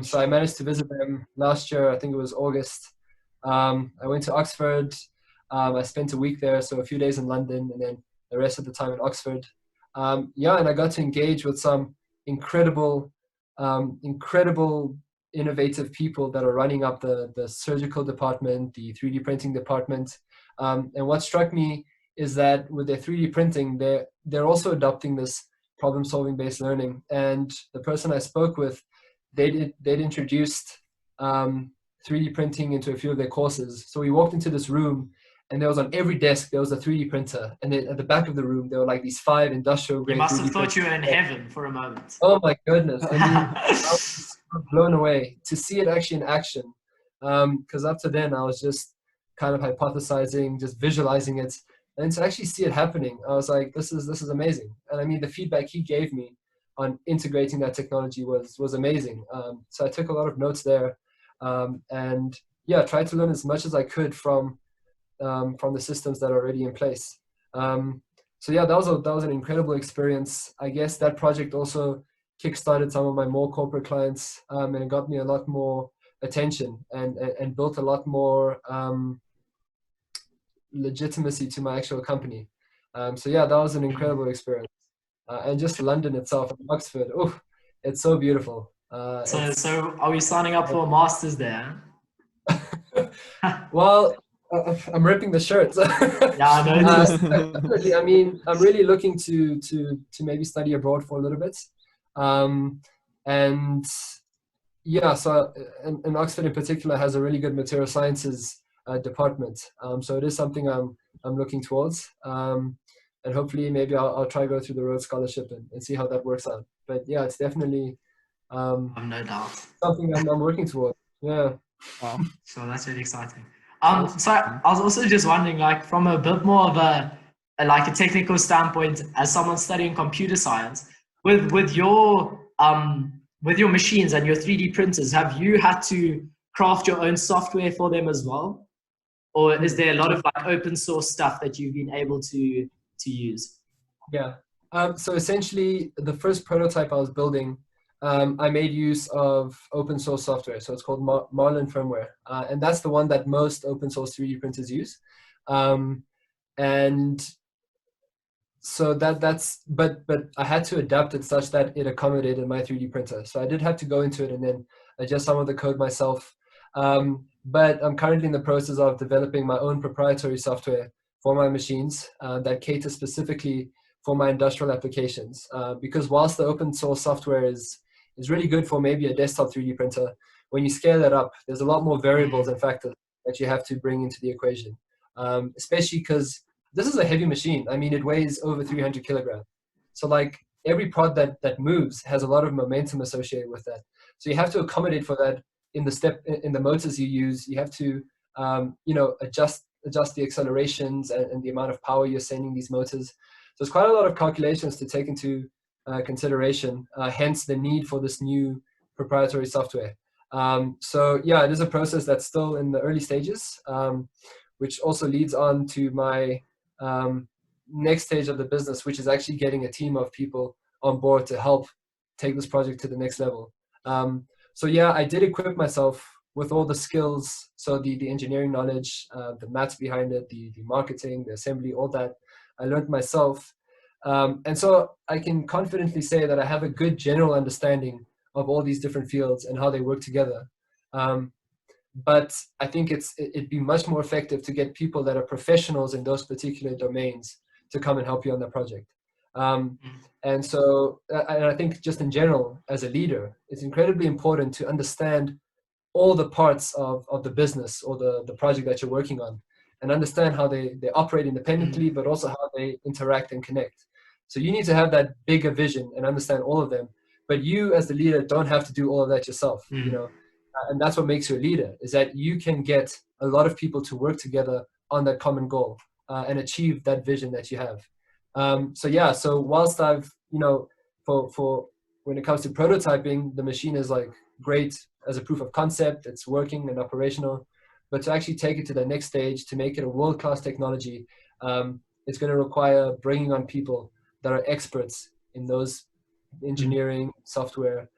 So I managed to visit them last year. I think it was August. I went to Oxford. I spent a week there, so a few days in London, and then the rest of the time in Oxford. And I got to engage with some incredible, innovative people that are running up the surgical department, the 3D printing department. And what struck me is that with their 3D printing, they're also adopting this problem-solving based learning. And the person I spoke with, they'd introduced 3D printing into a few of their courses. So we walked into this room, and there was on every desk, there was a 3D printer. And then at the back of the room, there were like these 5 industrial grade. You must have thought you were in heaven for a moment. Oh my goodness. I mean, I was blown away to see it actually in action. Because up to then, I was just kind of hypothesizing, just visualizing it. And to actually see it happening, I was like, this is amazing. And I mean, the feedback he gave me on integrating that technology was amazing. So I took a lot of notes there. And yeah, tried to learn as much as I could from the systems that are already in place. So yeah, that was an incredible experience. I guess that project also kickstarted some of my more corporate clients, and it got me a lot more attention and built a lot more legitimacy to my actual company. So yeah, that was an incredible experience. And just London itself, and Oxford, It's so beautiful. So are we signing up for a master's there? Well, I'm ripping the shirt. Yeah, I noticed. Definitely. I mean, I'm really looking to maybe study abroad for a little bit, and yeah. So in Oxford in particular has a really good material sciences department. So it is something I'm looking towards, and hopefully maybe I'll try go through the Rhodes Scholarship and see how that works out. But yeah, it's definitely I've no doubt. something I'm working towards. Yeah. Wow. So that's really exciting. So I was also just wondering, like, from a bit more of like a technical standpoint, as someone studying computer science, with your machines and your 3D printers, have you had to craft your own software for them as well, or is there a lot of like open source stuff that you've been able to use? Yeah. So essentially, the first prototype I was building, I made use of open source software. So it's called Marlin firmware, and that's the one that most open source 3D printers use. And so but I had to adapt it such that it accommodated my 3D printer. So I did have to go into it and then adjust some of the code myself. But I'm currently in the process of developing my own proprietary software for my machines that cater specifically for my industrial applications. Because whilst the open source software is really good for maybe a desktop 3D printer, when you scale it up, there's a lot more variables and factors that you have to bring into the equation, especially because this is a heavy machine. I mean, it weighs over 300 kilograms. So like every prod that moves has a lot of momentum associated with that. So you have to accommodate for that in the motors you use. You have to, adjust the accelerations and the amount of power you're sending these motors. So it's quite a lot of calculations to take into consideration, hence the need for this new proprietary software. So yeah, it is a process that's still in the early stages, which also leads on to my next stage of the business, which is actually getting a team of people on board to help take this project to the next level. So yeah, I did equip myself with all the skills, so the engineering knowledge, the maths behind it, the marketing, the assembly, all that I learned myself. And so I can confidently say that I have a good general understanding of all these different fields and how they work together. But I think it'd be much more effective to get people that are professionals in those particular domains to come and help you on the project. And so, and I think just in general, as a leader, it's incredibly important to understand all the parts of the business or the project that you're working on, and understand how they operate independently, but also how they interact and connect. So you need to have that bigger vision and understand all of them. But you as the leader don't have to do all of that yourself, you know. And that's what makes you a leader, is that you can get a lot of people to work together on that common goal and achieve that vision that you have. So yeah, so whilst I've, for when it comes to prototyping, the machine is like great as a proof of concept, it's working and operational, but to actually take it to the next stage, to make it a world-class technology, it's going to require bringing on people that are experts in those engineering, software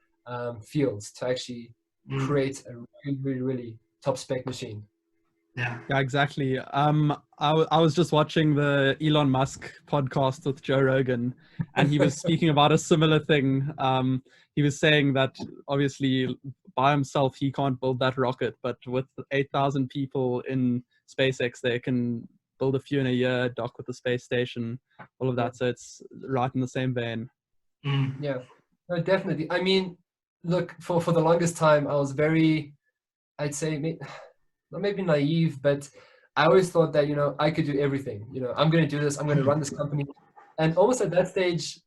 fields to actually create a really, really, really top spec machine. Yeah, exactly. I was just watching the Elon Musk podcast with Joe Rogan, and he was speaking about a similar thing. He was saying that obviously by himself he can't build that rocket, but with 8,000 people in SpaceX, they can build a few in a year, dock with the space station, all of that. So it's right in the same vein. Yeah, no, definitely. I mean, look, for the longest time, I was very, I'd say, maybe naive, but I always thought that, I could do everything. I'm going to do this, I'm going to run this company. And almost at that stage,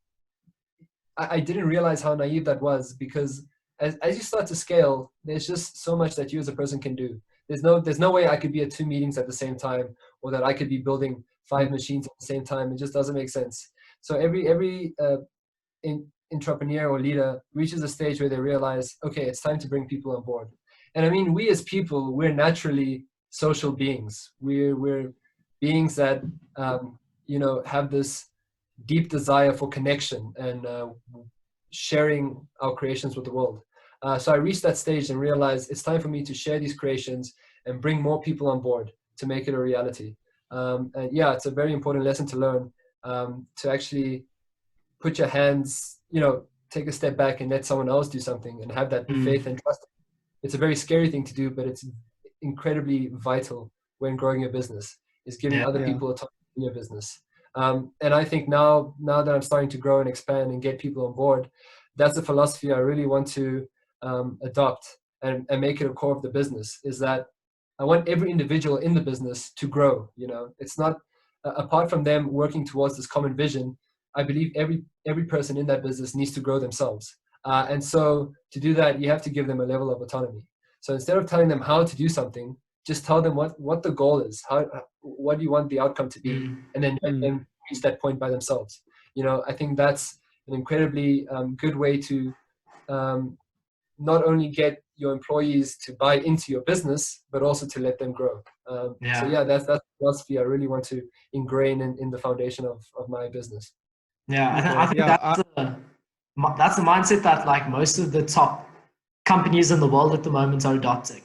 I didn't realize how naive that was, because as you start to scale, there's just so much that you as a person can do. There's no way I could be at 2 meetings at the same time, or that I could be building 5 machines at the same time. It just doesn't make sense. So every entrepreneur or leader reaches a stage where they realize, okay, it's time to bring people on board. And I mean, we as people, we're naturally social beings. We're beings that have this deep desire for connection and sharing our creations with the world. So I reached that stage and realized it's time for me to share these creations and bring more people on board to make it a reality. And yeah, it's a very important lesson to learn, to actually put your hands, take a step back and let someone else do something and have that faith and trust. It's a very scary thing to do, but it's incredibly vital when growing your business, is giving other people autonomy in your business. And I think now that I'm starting to grow and expand and get people on board, that's the philosophy I really want to adopt and make it a core of the business, is that I want every individual in the business to grow. You know, it's not apart from them working towards this common vision. I believe every person in that business needs to grow themselves. And so to do that, you have to give them a level of autonomy. So instead of telling them how to do something, just tell them what the goal is, what do you want the outcome to be, and then let them reach that point by themselves. You know, I think that's an incredibly good way to not only get your employees to buy into your business, but also to let them grow. So yeah, that's the philosophy I really want to ingrain in the foundation of my business. Yeah, I think that's the mindset that like most of the top companies in the world at the moment are adopting.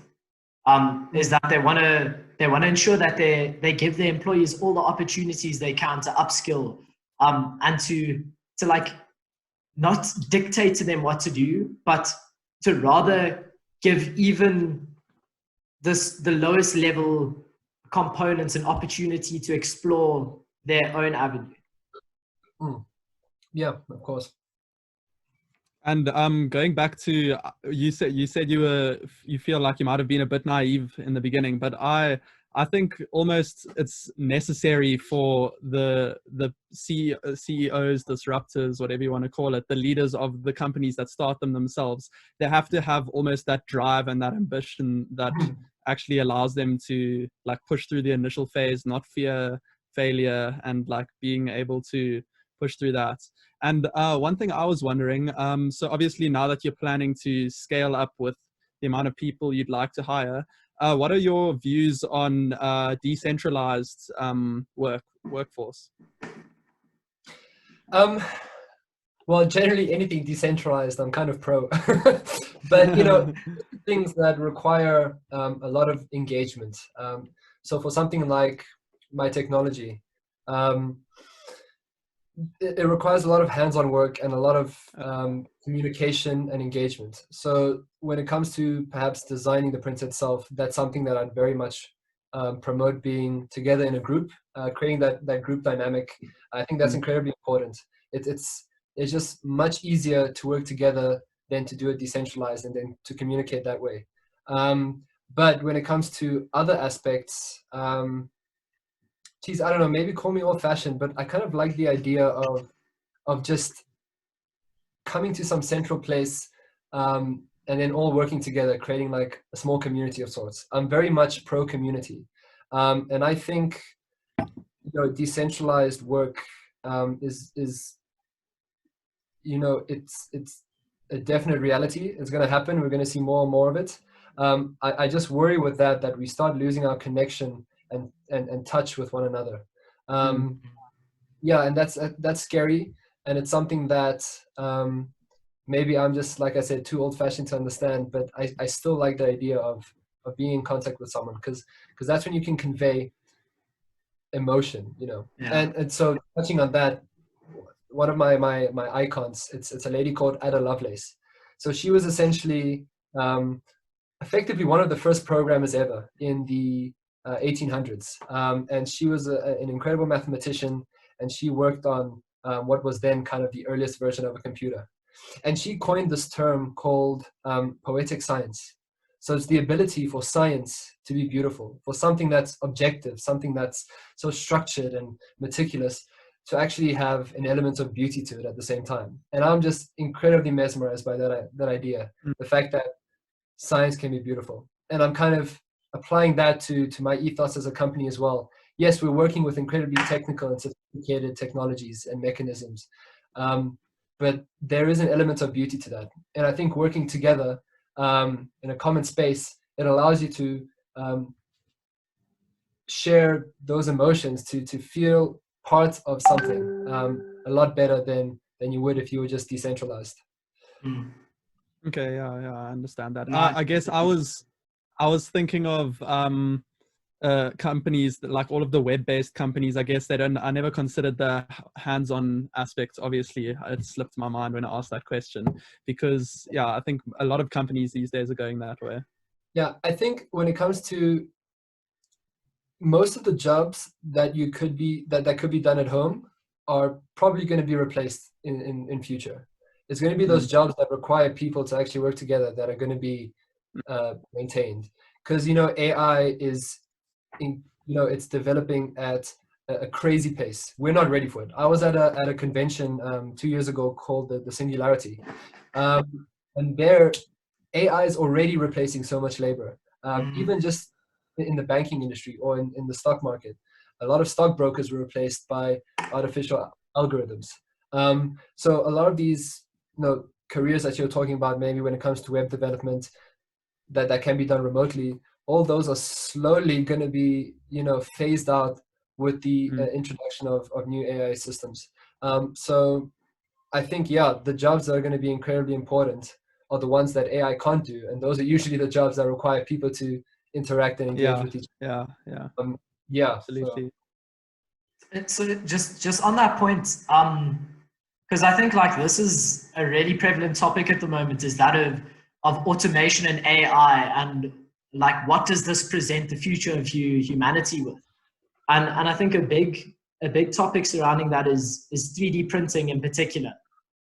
Is that they want to ensure that they give their employees all the opportunities they can to upskill, and to like not dictate to them what to do, but to rather give even the lowest level components an opportunity to explore their own avenue. Yeah, of course. And going back to you said you feel like you might have been a bit naive in the beginning, but I think almost it's necessary for the CEOs, disruptors, whatever you want to call it, the leaders of the companies that start them themselves. They have to have almost that drive and that ambition that actually allows them to like push through the initial phase, not fear failure, and like being able to push through that. And one thing I was wondering, so obviously now that you're planning to scale up with the amount of people you'd like to hire, what are your views on decentralized workforce? Well, generally anything decentralized, I'm kind of pro. But, you know, things that require a lot of engagement. So for something like my technology, it requires a lot of hands-on work and a lot of communication and engagement. So when it comes to perhaps designing the print itself, that's something that I'd very much promote, being together in a group, creating that group dynamic. I think that's incredibly important. It's just much easier to work together than to do it decentralized and then to communicate that way. But when it comes to other aspects, geez, I don't know, maybe call me old-fashioned, but I kind of like the idea of just coming to some central place and then all working together, creating like a small community of sorts. I'm very much pro-community. And I think, you know, decentralized work is you know, it's a definite reality. It's going to happen. We're going to see more and more of it. I just worry with that we start losing our connection and touch with one another. Yeah, and that's scary, and it's something that maybe I'm just, like I said, too old-fashioned to understand, but I still like the idea of being in contact with someone, because that's when you can convey emotion, you know. And so touching on that, one of my icons, it's a lady called Ada Lovelace. So she was essentially effectively one of the first programmers ever in the 1800s, and she was an incredible mathematician, and she worked on what was then kind of the earliest version of a computer. And she coined this term called poetic science. So it's the ability for science to be beautiful, for something that's objective, something that's so structured and meticulous, to actually have an element of beauty to it at the same time. And I'm just incredibly mesmerized by that idea, the fact that science can be beautiful. And I'm kind of applying that to my ethos as a company as well. Yes, we're working with incredibly technical and sophisticated technologies and mechanisms, but there is an element of beauty to that. And I think working together in a common space, it allows you to share those emotions, to feel part of something a lot better than you would if you were just decentralized. Okay, yeah, I understand that. I guess I was thinking of companies like all of the web-based companies, I guess I never considered the hands-on aspect. Obviously, it slipped my mind when I asked that question, because yeah, I think a lot of companies these days are going that way. Yeah, I think when it comes to most of the jobs that could be done at home are probably going to be replaced in future. It's going to be those jobs that require people to actually work together that are going to be maintained, because AI is it's developing at a crazy pace. We're not ready for it. I was at a convention 2 years ago called the Singularity, and there AI is already replacing so much labor. Even just in the banking industry or in the stock market, a lot of stockbrokers were replaced by artificial algorithms. So a lot of these careers that you're talking about, maybe when it comes to web development, that can be done remotely, all those are slowly going to be phased out with the introduction of new AI systems. So I think, yeah, the jobs that are going to be incredibly important are the ones that AI can't do, and those are usually the jobs that require people to interact and engage with each other. Yeah, absolutely. So just on that point, because I think like this is a really prevalent topic at the moment, is that of automation and AI, and like what does this present the future of humanity with? And I think a big topic surrounding that is 3D printing in particular,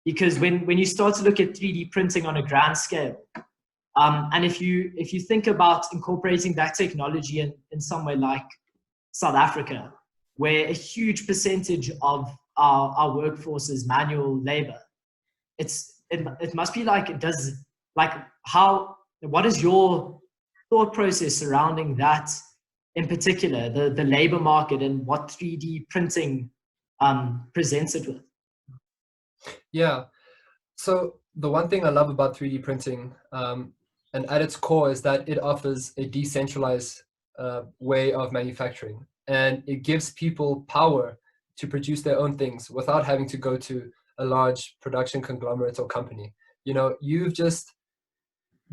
because when you start to look at 3D printing on a grand scale, and if you think about incorporating that technology in somewhere like South Africa, where a huge percentage of our workforce is manual labor, it must be like, what is your thought process surrounding that in particular, the labor market, and what 3D printing presents it with? Yeah, so the one thing I love about 3D printing, and at its core, is that it offers a decentralized way of manufacturing, and it gives people power to produce their own things without having to go to a large production conglomerate or company. You've just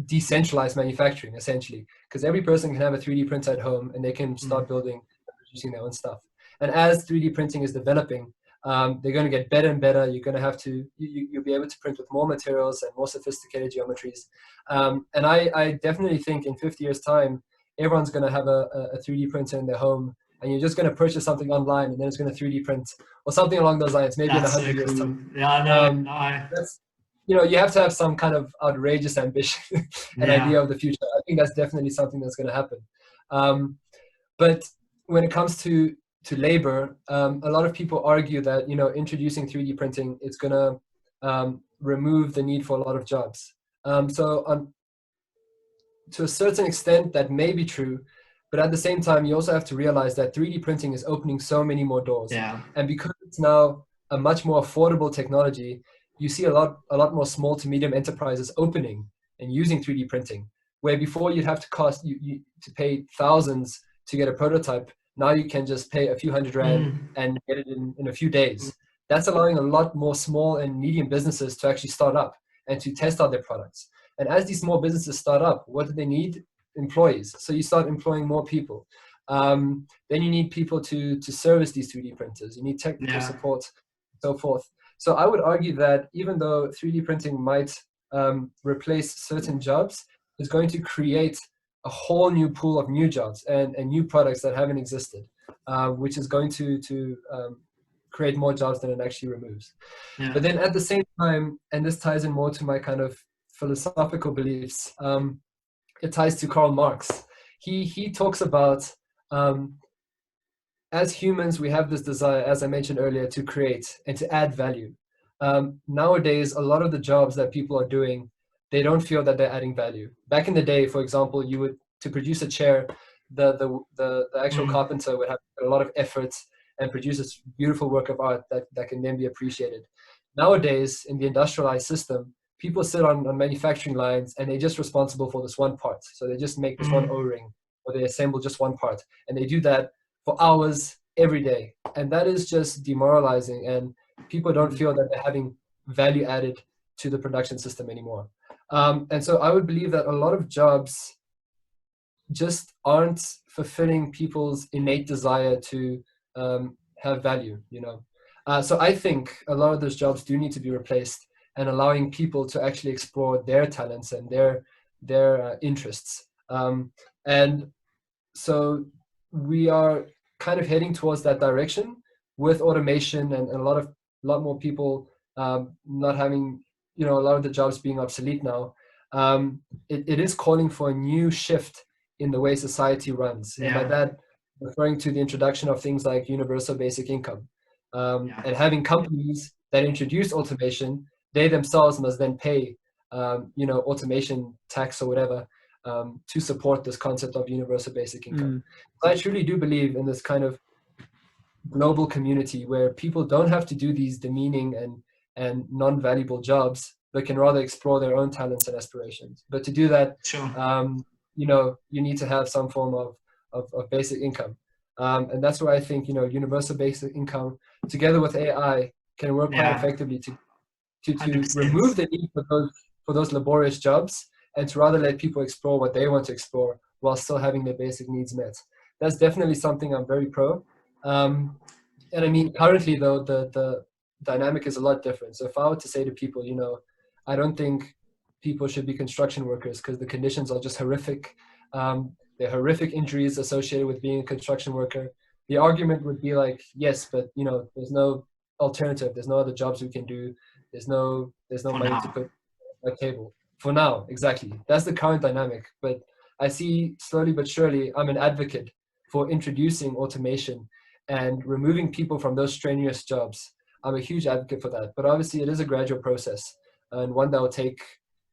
decentralized manufacturing essentially, because every person can have a 3D printer at home and they can start building and producing their own stuff. And as 3D printing is developing, they're going to get better and better. You're going to have to, you'll be able to print with more materials and more sophisticated geometries. And I definitely think in 50 years time, everyone's going to have a 3D printer in their home, and you're just going to purchase something online and then it's going to 3D print or something along those lines, maybe that's in 100 years cool. time. Yeah, that's, you have to have some kind of outrageous ambition and idea of the future. I think that's definitely something that's going to happen. But when it comes to labor, a lot of people argue that introducing 3D printing is going to remove the need for a lot of jobs. So to a certain extent, that may be true, but at the same time, you also have to realize that 3D printing is opening so many more doors. Yeah. And because it's now a much more affordable technology, you see a lot more small to medium enterprises opening and using 3D printing, where before you'd have to cost you to pay thousands to get a prototype. Now you can just pay a few hundred rand and get it in a few days. That's allowing a lot more small and medium businesses to actually start up and to test out their products. And as these small businesses start up, what do they need? Employees. So you start employing more people. Then you need people to service these 3D printers. You need technical support, so forth. So I would argue that even though 3D printing might replace certain jobs, it's going to create a whole new pool of new jobs and new products that haven't existed, which is going to create more jobs than it actually removes. Yeah. But then at the same time, and this ties in more to my kind of philosophical beliefs, it ties to Karl Marx. He talks about, as humans, we have this desire, as I mentioned earlier, to create and to add value. Nowadays, a lot of the jobs that people are doing, they don't feel that they're adding value. Back in the day, for example, to produce a chair, the actual carpenter would have a lot of effort and produce this beautiful work of art that can then be appreciated. Nowadays, in the industrialized system, people sit on manufacturing lines and they're just responsible for this one part. So they just make this one O-ring, or they assemble just one part. And they do that for hours every day. And that is just demoralizing. And people don't feel that they're having value added to the production system anymore. And so I would believe that a lot of jobs just aren't fulfilling people's innate desire to have value, you know. So I think a lot of those jobs do need to be replaced, and allowing people to actually explore their talents and their interests. And so we are kind of heading towards that direction with automation and a lot more people not having, you know, a lot of the jobs being obsolete now. It is calling for a new shift in the way society runs. And by that, referring to the introduction of things like universal basic income, and having companies that introduce automation, they themselves must then pay, you know, automation tax or whatever, to support this concept of universal basic income. So I truly do believe in this kind of global community where people don't have to do these demeaning and non-valuable jobs, but can rather explore their own talents and aspirations. But to do that, you know, you need to have some form of basic income. And that's where I think, you know, universal basic income together with AI can work quite effectively to remove the need for those laborious jobs, and to rather let people explore what they want to explore while still having their basic needs met. That's definitely something I'm very pro. And I mean, currently though, the dynamic is a lot different. So if I were to say to people, you know, I don't think people should be construction workers because the conditions are just horrific. There are horrific injuries associated with being a construction worker. The argument would be like, yes, but you know, there's no alternative. There's no other jobs we can do. There's no money to put on the table. For now, exactly. That's the current dynamic. But I see slowly but surely, I'm an advocate for introducing automation and removing people from those strenuous jobs. I'm a huge advocate for that. But obviously, it is a gradual process, and one that will take,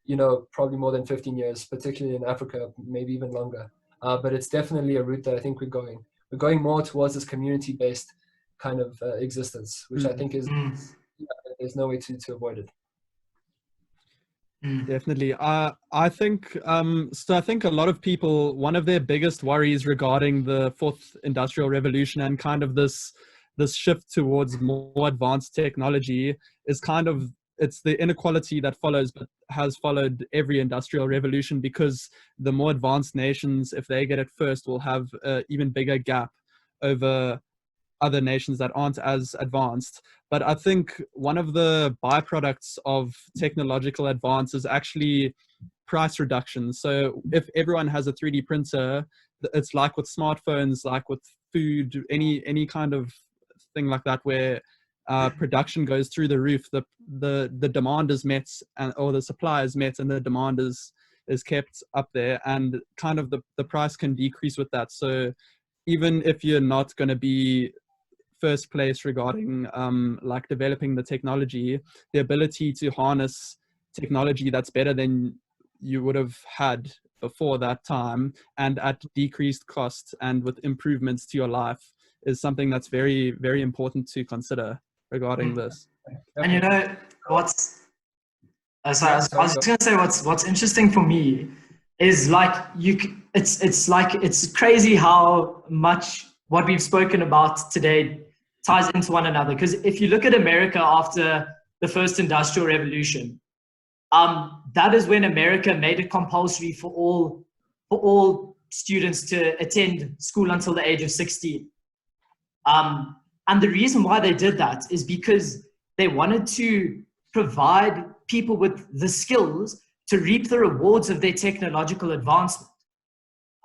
you know, probably more than 15 years, particularly in Africa, maybe even longer. But it's definitely a route that I think we're going. We're going more towards this community-based kind of existence, which I think is, there's no way to avoid it. Definitely. I think so. I think a lot of people, one of their biggest worries regarding the fourth industrial revolution and kind of this shift towards more advanced technology is kind of, it's the inequality that follows, but has followed every industrial revolution, because the more advanced nations, if they get it first, will have an even bigger gap over other nations that aren't as advanced. But I think one of the byproducts of technological advance is actually price reduction. So if everyone has a 3D printer, it's like with smartphones, like with food, any kind of thing like that, where production goes through the roof, the demand is met, or the supply is met, and the demand is kept up there, and kind of the price can decrease with that. So even if you're not going to be first place regarding like developing the technology, the ability to harness technology that's better than you would have had before that time, and at decreased cost and with improvements to your life, is something that's very, very important to consider regarding this. And you know what's I was just gonna say what's interesting for me is like it's crazy how much what we've spoken about today ties into one another. Because if you look at America after the first industrial revolution, that is when America made it compulsory for all students to attend school until the age of 16. And the reason why they did that is because they wanted to provide people with the skills to reap the rewards of their technological advancement.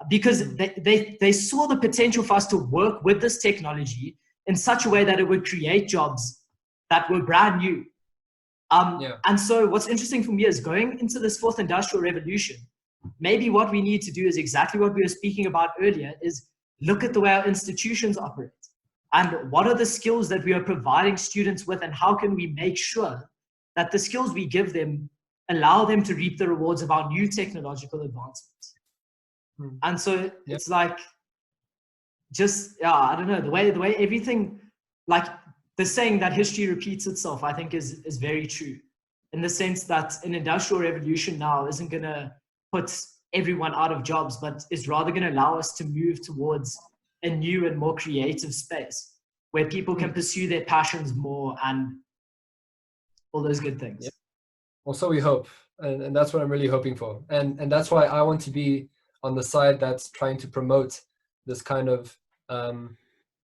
Because they saw the potential for us to work with this technology in such a way that it would create jobs that were brand new. And so what's interesting for me is going into this fourth industrial revolution, maybe what we need to do is exactly what we were speaking about earlier, is look at the way our institutions operate. And what are the skills that we are providing students with, and how can we make sure that the skills we give them allow them to reap the rewards of our new technological advancements? And so it's like, I don't know, the way everything, like the saying that history repeats itself, I think is very true, in the sense that an industrial revolution now isn't going to put everyone out of jobs, but is rather going to allow us to move towards a new and more creative space where people can pursue their passions more and all those good things. Yeah. Well, so we hope, and that's what I'm really hoping for, and that's why I want to be on the side that's trying to promote this kind of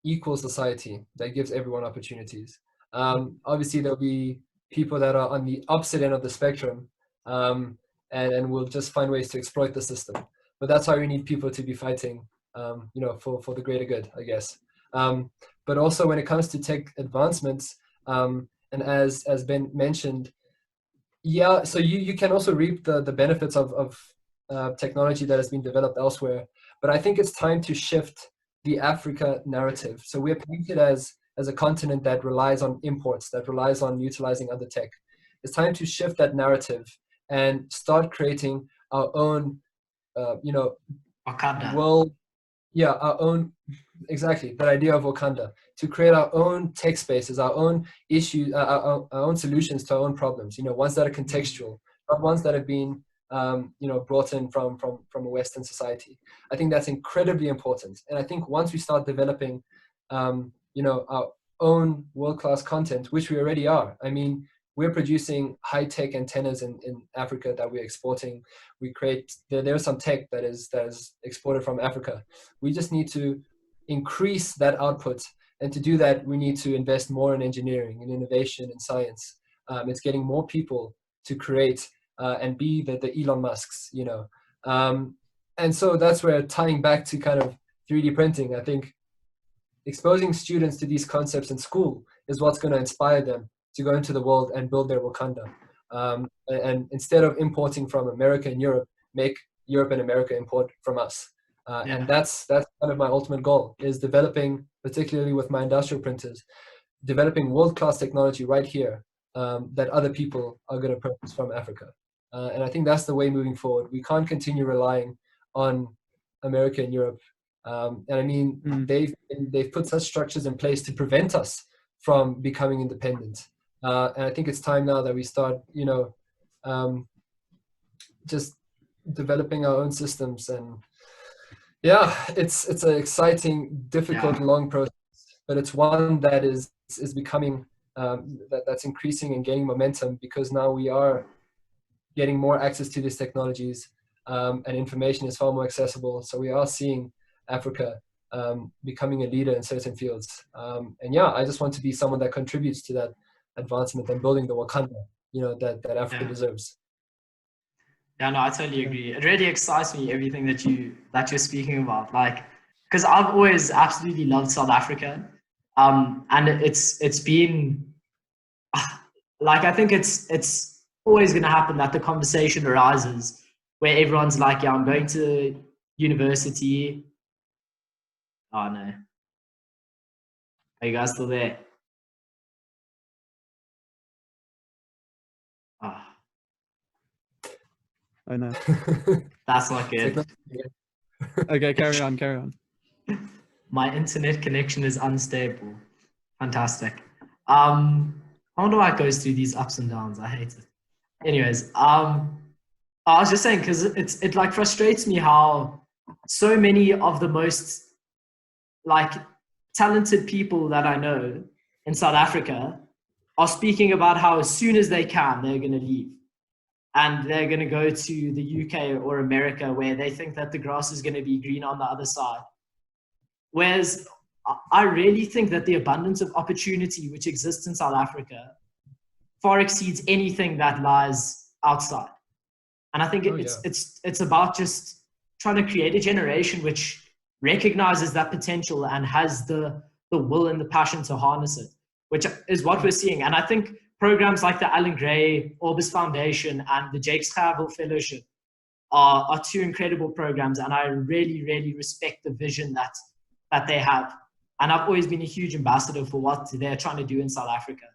equal society that gives everyone opportunities. Obviously, there'll be people that are on the opposite end of the spectrum, and will just find ways to exploit the system. But that's why we need people to be fighting, for the greater good, I guess. But also when it comes to tech advancements, and as Ben mentioned, yeah, so you can also reap the benefits of technology that has been developed elsewhere. But I think it's time to shift the Africa narrative. So we're painted as a continent that relies on imports, that relies on utilizing other tech. It's time to shift that narrative and start creating our own, Wakanda. world. Yeah, our own, exactly, that idea of Wakanda, to create our own tech spaces, our own issues, our own solutions to our own problems, ones that are contextual, not ones that have been, brought in from a Western society. I think that's incredibly important. And I think once we start developing, our own world-class content, which we already are. I mean, we're producing high-tech antennas in Africa that we're exporting. We create, there's some tech that is exported from Africa. We just need to increase that output. And to do that, we need to invest more in engineering and innovation and science. It's getting more people to create and be the Elon Musks, and so that's where, tying back to kind of 3D printing, I think exposing students to these concepts in school is what's going to inspire them to go into the world and build their Wakanda. And instead of importing from America and Europe, make Europe and America import from us. And that's kind of my ultimate goal, is developing, particularly with my industrial printers, developing world-class technology right here that other people are going to purchase from Africa. And I think that's the way moving forward. We can't continue relying on America and Europe. And I mean, they've put such structures in place to prevent us from becoming independent. And I think it's time now that we start, just developing our own systems. And yeah, it's an exciting, difficult, long process, but it's one that is becoming, that's increasing and gaining momentum, because now we are getting more access to these technologies, and information is far more accessible. So we are seeing Africa becoming a leader in certain fields. And yeah, I just want to be someone that contributes to that advancement and building the Wakanda, that Africa deserves. Yeah, no, I totally agree. It really excites me, everything that you're speaking about. Like, because I've always absolutely loved South Africa, and it's been like, I think it's always going to happen that the conversation arises where everyone's like, yeah, I'm going to university. Oh no, are you guys still there? Oh no. That's not good. Okay, carry on. My internet connection is unstable. Fantastic. I wonder why it goes through these ups and downs. I hate it. Anyways, I was just saying, because it like frustrates me how so many of the most like talented people that I know in South Africa are speaking about how as soon as they can, they're going to leave. And they're going to go to the UK or America, where they think that the grass is going to be green on the other side. Whereas I really think that the abundance of opportunity which exists in South Africa far exceeds anything that lies outside. And I think it's about just trying to create a generation which recognizes that potential and has the will and the passion to harness it, which is what we're seeing. And I think programs like the Alan Gray Orbis Foundation and the Jake Schavel Fellowship are two incredible programs, and I really, really respect the vision that they have. And I've always been a huge ambassador for what they're trying to do in South Africa.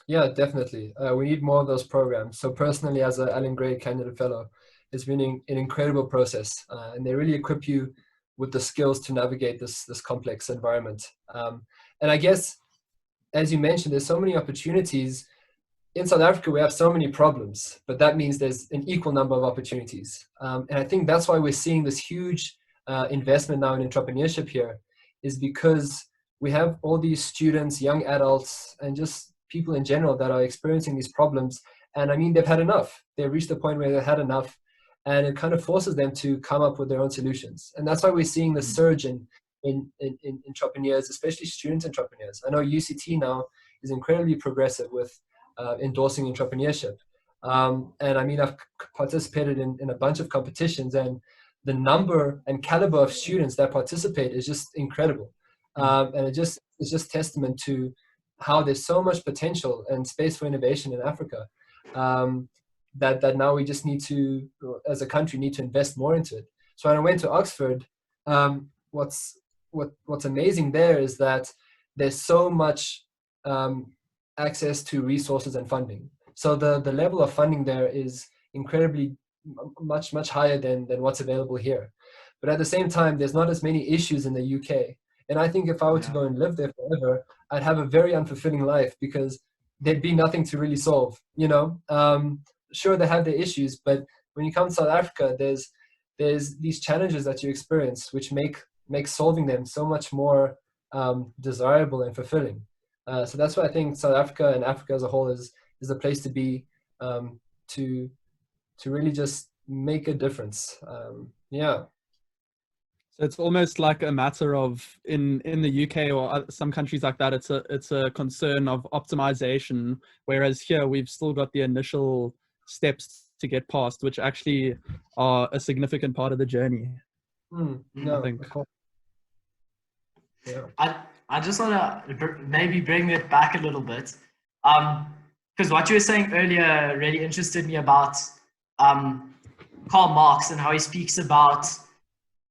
Yeah, definitely. We need more of those programs. So personally, as an Alan Gray Candidate Fellow, it's been an incredible process, and they really equip you with the skills to navigate this complex environment. And I guess, as you mentioned, there's so many opportunities. In South Africa, we have so many problems, but that means there's an equal number of opportunities. And I think that's why we're seeing this huge investment now in entrepreneurship here, is because we have all these students, young adults, and just people in general that are experiencing these problems. And I mean, they've had enough. They've reached the point where they've had enough. and it kind of forces them to come up with their own solutions. And that's why we're seeing the surge in entrepreneurs, especially student entrepreneurs. I know UCT now is incredibly progressive with endorsing entrepreneurship. And I mean, I've participated in a bunch of competitions, and the number and caliber of students that participate is just incredible. And it's just testament to how there's so much potential and space for innovation in Africa, that now we just need to, as a country, need to invest more into it. So when I went to Oxford, what's amazing there is that there's so much access to resources and funding. So the level of funding there is incredibly much higher than what's available here. But at the same time, there's not as many issues in the UK. And I think if I were to go and live there forever, I'd have a very unfulfilling life, because there'd be nothing to really solve, you know? Sure, they have their issues, but when you come to South Africa, there's these challenges that you experience, which make solving them so much more desirable and fulfilling. So that's why I think South Africa and Africa as a whole is the place to be, to really just make a difference. Yeah. So it's almost like a matter of in the UK or some countries like that, it's a concern of optimization, whereas here we've still got the initial steps to get past, which actually are a significant part of the journey. No, I think. Yeah. I just want to maybe bring it back a little bit, because what you were saying earlier really interested me about Karl Marx and how he speaks about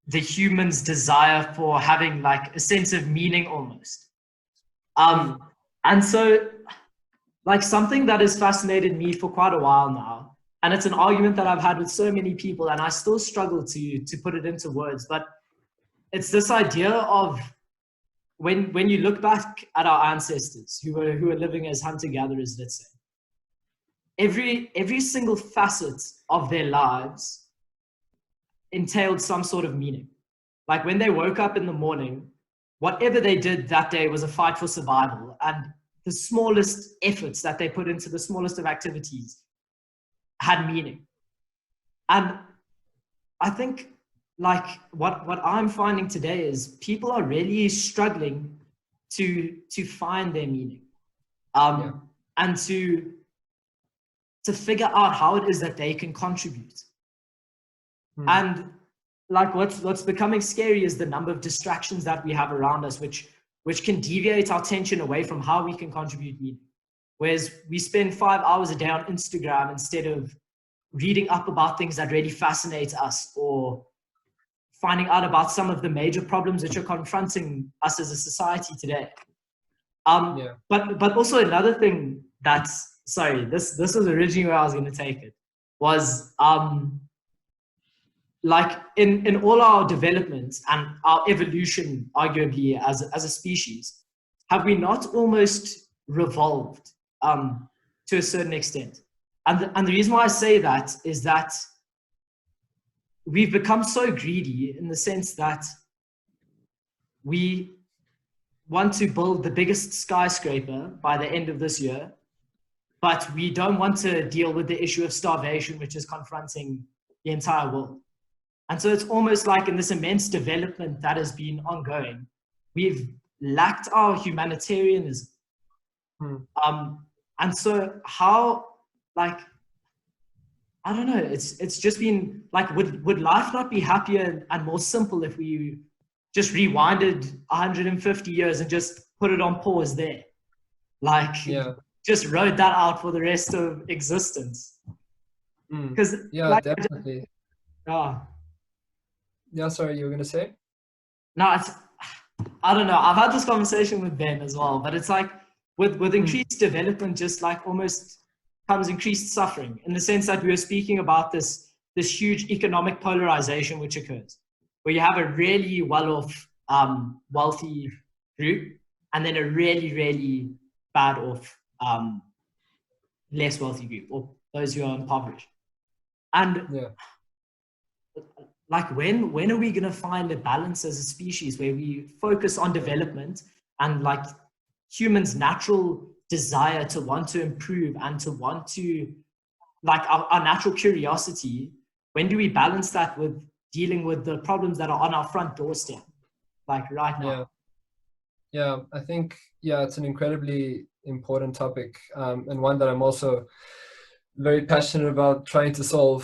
the human's desire for having like a sense of meaning almost. And so like something that has fascinated me for quite a while now, and it's an argument that I've had with so many people, and I still struggle to put it into words, but it's this idea of when you look back at our ancestors who were living as hunter-gatherers, let's say, every single facet of their lives entailed some sort of meaning. Like when they woke up in the morning, whatever they did that day was a fight for survival, and the smallest efforts that they put into the smallest of activities had meaning. And I think like what I'm finding today is people are really struggling to find their meaning, and to figure out how it is that they can contribute. And like what's becoming scary is the number of distractions that we have around us, which can deviate our attention away from how we can contribute meaning. Whereas we spend 5 hours a day on Instagram instead of reading up about things that really fascinate us, or finding out about some of the major problems which are confronting us as a society today. But also another thing that's, sorry, this was originally where I was going to take it, was like in all our development and our evolution, arguably as a species, have we not almost revolved to a certain extent? And the reason why I say that is that we've become so greedy in the sense that we want to build the biggest skyscraper by the end of this year, but we don't want to deal with the issue of starvation, which is confronting the entire world. And so it's almost like in this immense development that has been ongoing, we've lacked our humanitarianism. And so how, like, I don't know, it's just been like, would life not be happier and more simple if we just rewinded 150 years and just put it on pause there? Like, just rode that out for the rest of existence. Because like, definitely. Yeah, sorry, you were going to say? No, I don't know. I've had this conversation with Ben as well, but it's like with increased development, just like almost comes increased suffering, in the sense that we were speaking about this huge economic polarization which occurs, where you have a really well-off, wealthy group, and then a really, really bad-off, less wealthy group, or those who are impoverished. And like when are we going to find a balance as a species where we focus on development and like humans' natural desire to want to improve and to want to, like our natural curiosity, when do we balance that with dealing with the problems that are on our front doorstep, like right now? Yeah, I think, it's an incredibly important topic, and one that I'm also very passionate about trying to solve.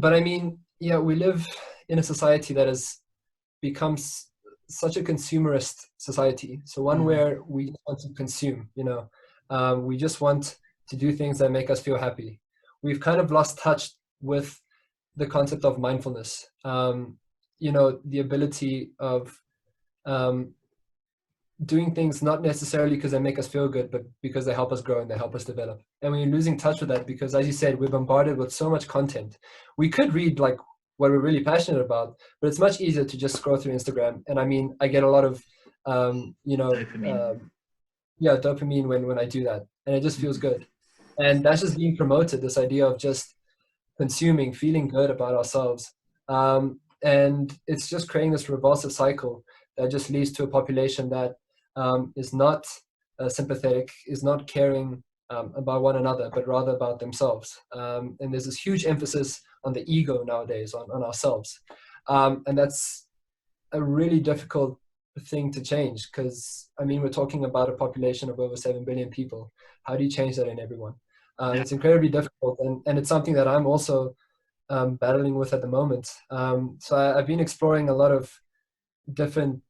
But I mean, we live in a society that has become such a consumerist society. So one where we just want to consume, we just want to do things that make us feel happy. We've kind of lost touch with the concept of mindfulness, the ability of doing things not necessarily because they make us feel good, but because they help us grow and they help us develop. And we're losing touch with that because, as you said, we're bombarded with so much content. We could read like what we're really passionate about, but it's much easier to just scroll through Instagram. And I mean, I get a lot of, Dopamine. Dopamine when I do that, and it just feels good. And that's just being promoted, this idea of just consuming, feeling good about ourselves. And it's just creating this revulsive cycle that just leads to a population that is not sympathetic, is not caring about one another, but rather about themselves. And there's this huge emphasis on the ego nowadays, on ourselves. And that's a really difficult thing to change because, I mean, we're talking about a population of over 7 billion people. How do you change that in everyone? It's incredibly difficult, and it's something that I'm also battling with at the moment. So I've been exploring a lot of different,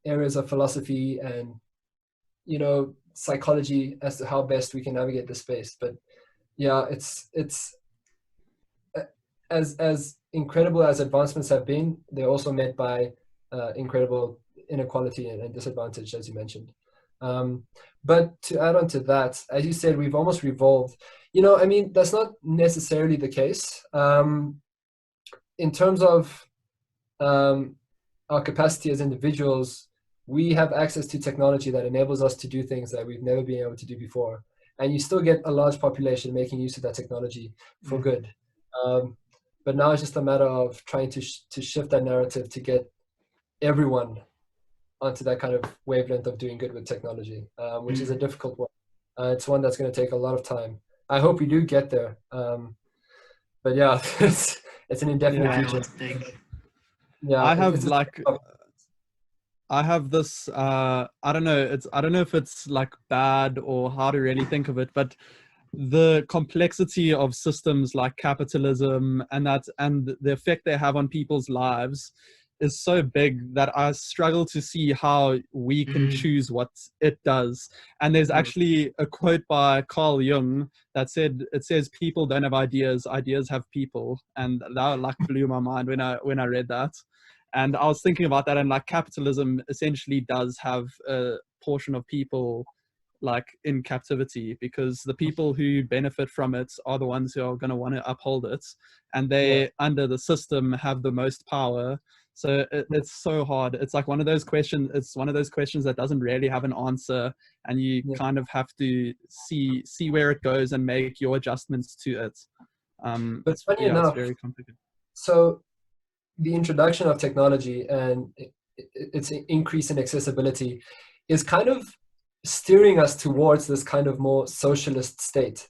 areas of philosophy and, psychology as to how best we can navigate this space. But it's as incredible as advancements have been, they're also met by incredible inequality and disadvantage, as you mentioned. But to add on to that, as you said, we've almost revolved. I mean, that's not necessarily the case. In terms of our capacity as individuals, we have access to technology that enables us to do things that we've never been able to do before. And you still get a large population making use of that technology for good. But now it's just a matter of trying to shift that narrative to get everyone onto that kind of wavelength of doing good with technology, which is a difficult one. It's one that's going to take a lot of time. I hope we do get there. But yeah, it's an indefinite future. Yeah, I have this I don't know if it's like bad or how to really think of it, but the complexity of systems like capitalism and the effect they have on people's lives is so big that I struggle to see how we can choose what it does. And there's actually a quote by Carl Jung that says people don't have ideas have people, and that like blew my mind when I read that. And I was thinking about that, and like capitalism essentially does have a portion of people like in captivity, because the people who benefit from it are the ones who are going to want to uphold it, and they under the system have the most power. So it's so hard. It's like one of those questions. It's one of those questions that doesn't really have an answer, and you kind of have to see where it goes and make your adjustments to it. But funny enough, it's very complicated. So the introduction of technology and its increase in accessibility is kind of steering us towards this kind of more socialist state,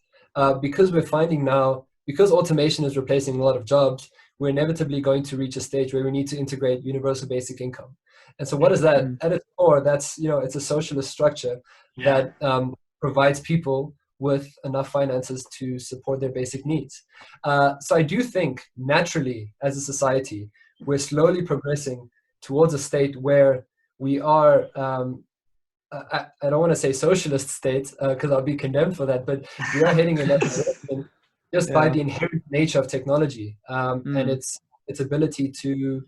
because we're finding now, because automation is replacing a lot of jobs, we're inevitably going to reach a stage where we need to integrate universal basic income. And so what is that? At its core, that's, it's a socialist structure that provides people with enough finances to support their basic needs. So I do think naturally as a society, we're slowly progressing towards a state where we are, I don't want to say socialist state because I'll be condemned for that, but we are heading in that direction just by the inherent nature of technology and its ability to,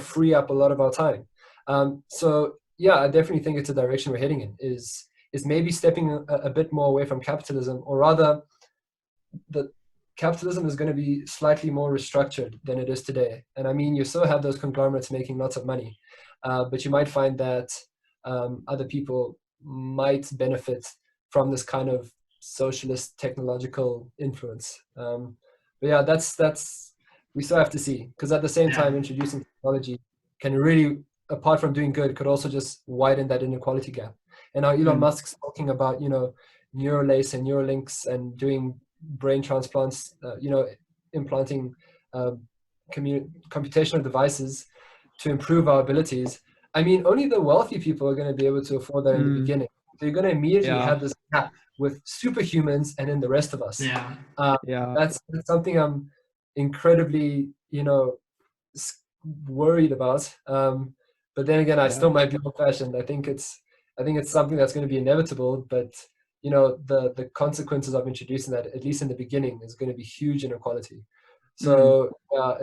free up a lot of our time. So yeah, I definitely think it's a direction we're heading in, is maybe stepping a bit more away from capitalism, or rather the capitalism is going to be slightly more restructured than it is today. And I mean, you still have those conglomerates making lots of money, but you might find that other people might benefit from this kind of socialist technological influence. But yeah, that's we still have to see, because at the same time, introducing technology can really, apart from doing good, could also just widen that inequality gap. And now Elon Musk's talking about, Neuralace and Neuralinks and doing brain transplants, implanting computational devices to improve our abilities. I mean, only the wealthy people are going to be able to afford that in the beginning. So you're going to immediately have this gap with superhumans and then the rest of us. That's something I'm incredibly, worried about. But then again, I still might be old-fashioned. I think it's something that's going to be inevitable. But the consequences of introducing that, at least in the beginning, is going to be huge inequality. So I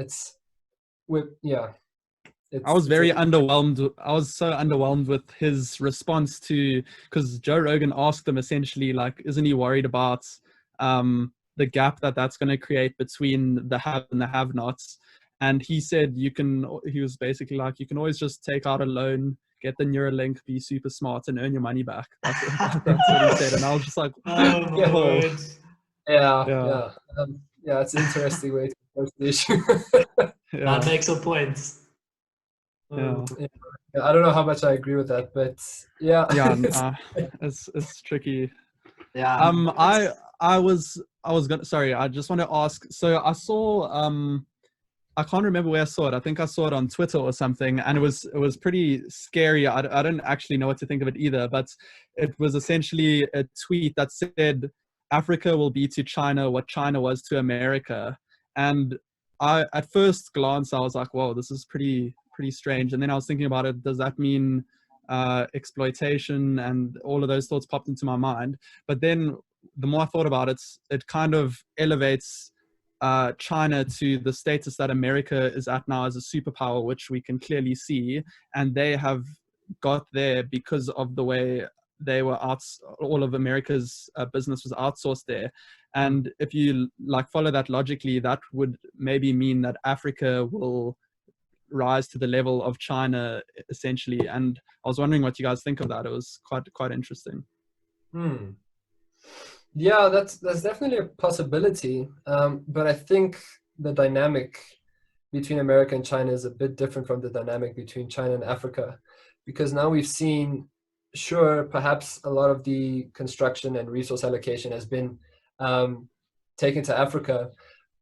was very underwhelmed. I was so underwhelmed with his response because Joe Rogan asked him essentially, like, isn't he worried about the gap that's going to create between the have and the have-nots? And he said he was basically like, you can always just take out a loan, get the Neuralink, be super smart, and earn your money back. That's what he said. And I was just like, oh my word. It's an interesting way to approach the issue. That makes a point. I don't know how much I agree with that, but it's tricky. I just want to ask, so I saw I can't remember where I saw it. I think I saw it on Twitter or something, and it was pretty scary. I don't actually know what to think of it either, but it was essentially a tweet that said Africa will be to China what China was to America. And at first glance, I was like, whoa, this is pretty strange. And then I was thinking about it. Does that mean exploitation? And all of those thoughts popped into my mind. But then the more I thought about it, it kind of elevates China to the status that America is at now as a superpower, which we can clearly see. And they have got there because of the way they were all of America's business was outsourced there. And if you follow that logically, that would maybe mean that Africa will rise to the level of China essentially. And I was wondering what you guys think of that. It was quite interesting. Yeah, that's definitely a possibility. But I think the dynamic between America and China is a bit different from the dynamic between China and Africa, because now we've seen, sure, perhaps a lot of the construction and resource allocation has been taken to Africa,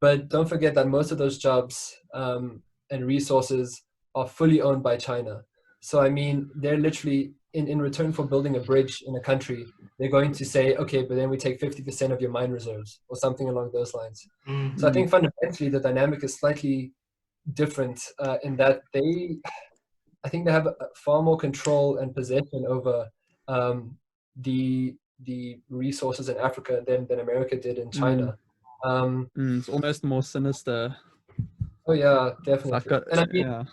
but don't forget that most of those jobs and resources are fully owned by China. So I mean, they're literally in return for building a bridge in a country, they're going to say, okay, but then we take 50% of your mine reserves or something along those lines. So I think fundamentally the dynamic is slightly different in that I think they have far more control and possession over the resources in Africa than America did in China. It's almost more sinister. Oh yeah, definitely. And I mean,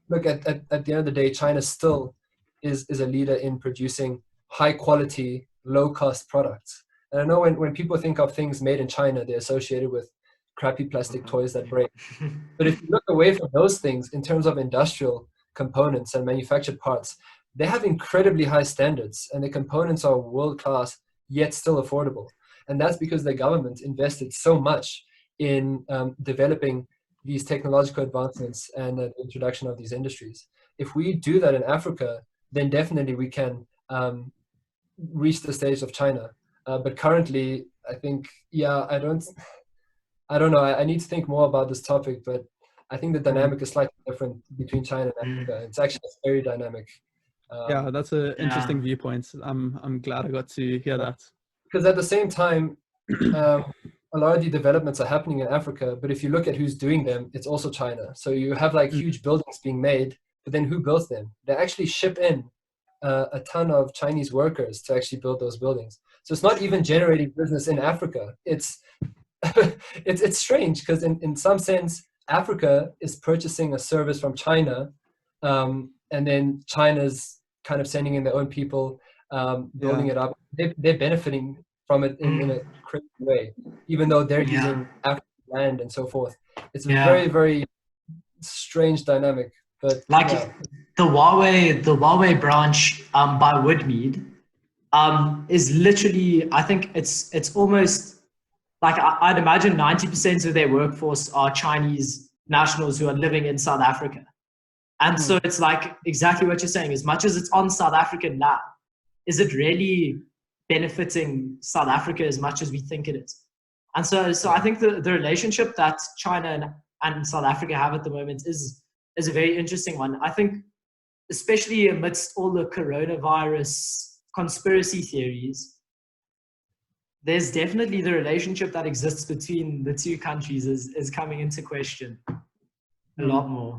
look, at the end of the day, China still is a leader in producing high quality, low cost products. And I know when people think of things made in China, they're associated with crappy plastic toys that break. But if you look away from those things in terms of industrial components and manufactured parts, they have incredibly high standards and the components are world-class, yet still affordable. And that's because the government invested so much in developing these technological advancements and the introduction of these industries. If we do that in Africa, then definitely we can reach the stage of China. But currently, I think, I don't know. I need to think more about this topic, but I think the dynamic is slightly different between China and Africa. It's actually very dynamic. That's an interesting viewpoint. I'm glad I got to hear that. Because at the same time, a lot of the developments are happening in Africa, but if you look at who's doing them, it's also China. So you have huge buildings being made, but then who builds them? They actually ship in a ton of Chinese workers to actually build those buildings. So it's not even generating business in Africa. It's it's strange because in some sense, Africa is purchasing a service from China, and then China's kind of sending in their own people, building it up. They're benefiting from it in a crazy way, even though they're using African land and so forth. It's a very, very strange dynamic. But the Huawei branch by Woodmead is literally, I think it's almost like I'd imagine 90% of their workforce are Chinese nationals who are living in South Africa. And so it's like exactly what you're saying. As much as it's on South Africa now, is it really benefiting South Africa as much as we think it is? And so I think the relationship that China and South Africa have at the moment is a very interesting one. I think, especially amidst all the coronavirus conspiracy theories, there's definitely the relationship that exists between the two countries is coming into question a lot more.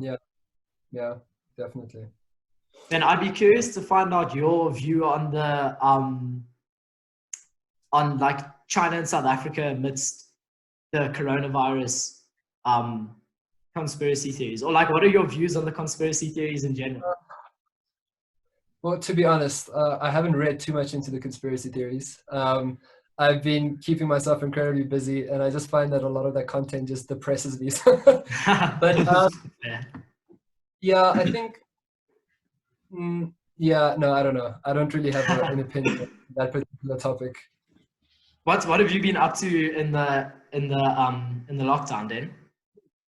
Yeah, definitely. Then I'd be curious to find out your view on the on like China and South Africa amidst the coronavirus conspiracy theories, or like what are your views on the conspiracy theories in general? Well, to be honest, I haven't read too much into the conspiracy theories. I've been keeping myself incredibly busy, and I just find that a lot of that content just depresses me. But yeah, I think, yeah, no, I don't know. I don't really have an opinion on that particular topic. What have you been up to in the lockdown, then?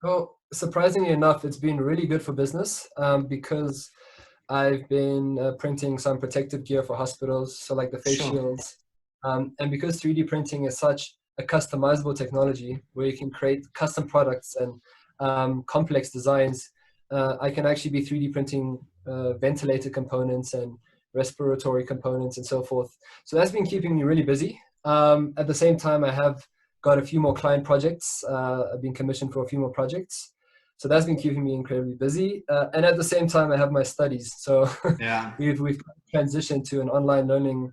Well, surprisingly enough, it's been really good for business because I've been printing some protective gear for hospitals, so like the face shields. And because 3D printing is such a customizable technology where you can create custom products and complex designs, I can actually be 3D printing ventilator components and respiratory components and so forth. So that's been keeping me really busy. At the same time, I have got a few more client projects. I've been commissioned for a few more projects. So that's been keeping me incredibly busy. And at the same time, I have my studies. So we've transitioned to an online learning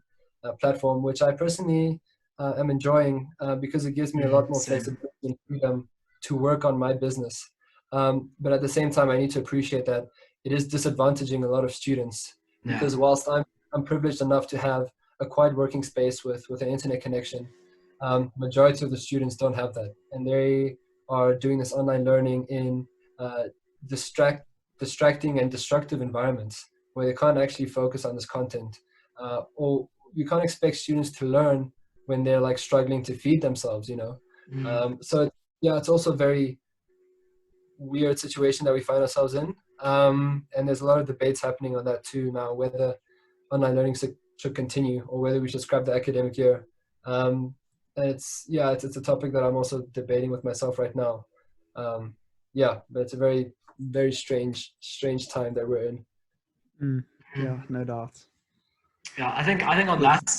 platform, which I personally am enjoying because it gives me a lot more flexibility and freedom to work on my business. But at the same time, I need to appreciate that it is disadvantaging a lot of students because whilst I'm privileged enough to have a quiet working space with an internet connection, majority of the students don't have that, and they are doing this online learning in distracting and destructive environments where they can't actually focus on this content, or you can't expect students to learn when they're like struggling to feed themselves, you know. So yeah, it's also a very weird situation that we find ourselves in, and there's a lot of debates happening on that too now, whether online learning should continue or whether we should scrap the academic year. And it's a topic that I'm also debating with myself right now. But it's a very, very strange time that we're in. Yeah, no doubt. Yeah, I think on that.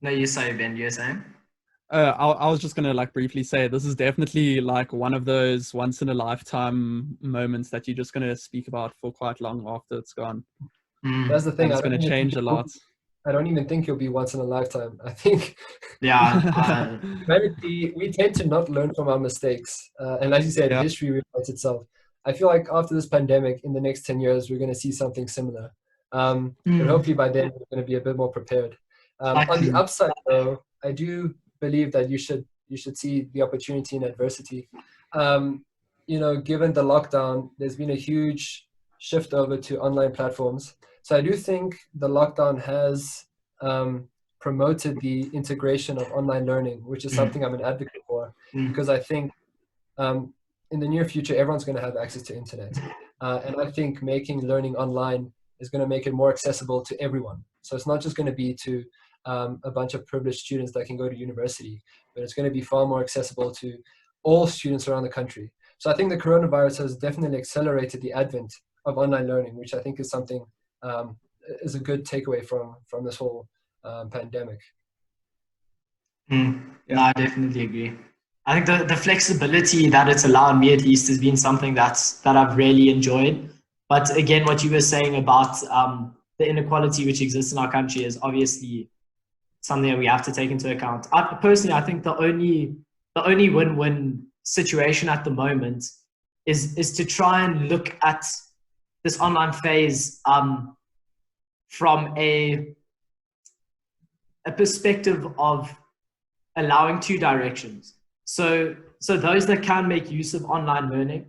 No, you say, Ben. You're saying. I was just gonna like briefly say this is definitely like one of those once in a lifetime moments that you're just gonna speak about for quite long after it's gone. That's the thing. It's gonna change a lot. I don't even think it'll be once in a lifetime. I think humanity, we tend to not learn from our mistakes. And as you said, history repeats itself. I feel like after this pandemic, in the next 10 years, we're going to see something similar. But hopefully by then, we're going to be a bit more prepared. On the upside, though, I do believe that you should see the opportunity in adversity. You know, given the lockdown, there's been a huge shift over to online platforms. So I do think the lockdown has promoted the integration of online learning, which is something I'm an advocate for, because I think in the near future, everyone's going to have access to internet. And I think making learning online is going to make it more accessible to everyone. So it's not just going to be to a bunch of privileged students that can go to university, but it's going to be far more accessible to all students around the country. So I think the coronavirus has definitely accelerated the advent of online learning, which I think is something is a good takeaway from this whole pandemic. No, I definitely agree. I think the flexibility that it's allowed me, at least, has been something that I've really enjoyed. But again, what you were saying about the inequality which exists in our country is obviously something that we have to take into account. Personally, I think the only win-win situation at the moment is to try and look at this online phase from a perspective of allowing two directions. So those that can make use of online learning,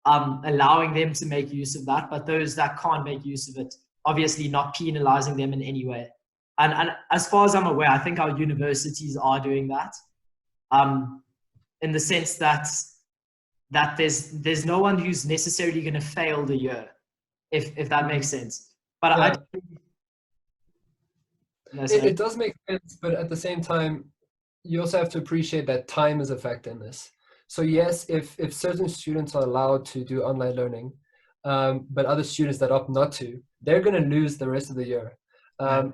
allowing them to make use of that, but those that can't make use of it, obviously not penalizing them in any way. And as far as I'm aware, I think our universities are doing that, in the sense that there's no one who's necessarily going to fail the year, if that makes sense. But it does make sense, but at the same time, you also have to appreciate that time is a factor in this. So yes, if certain students are allowed to do online learning, but other students that opt not to, they're going to lose the rest of the year.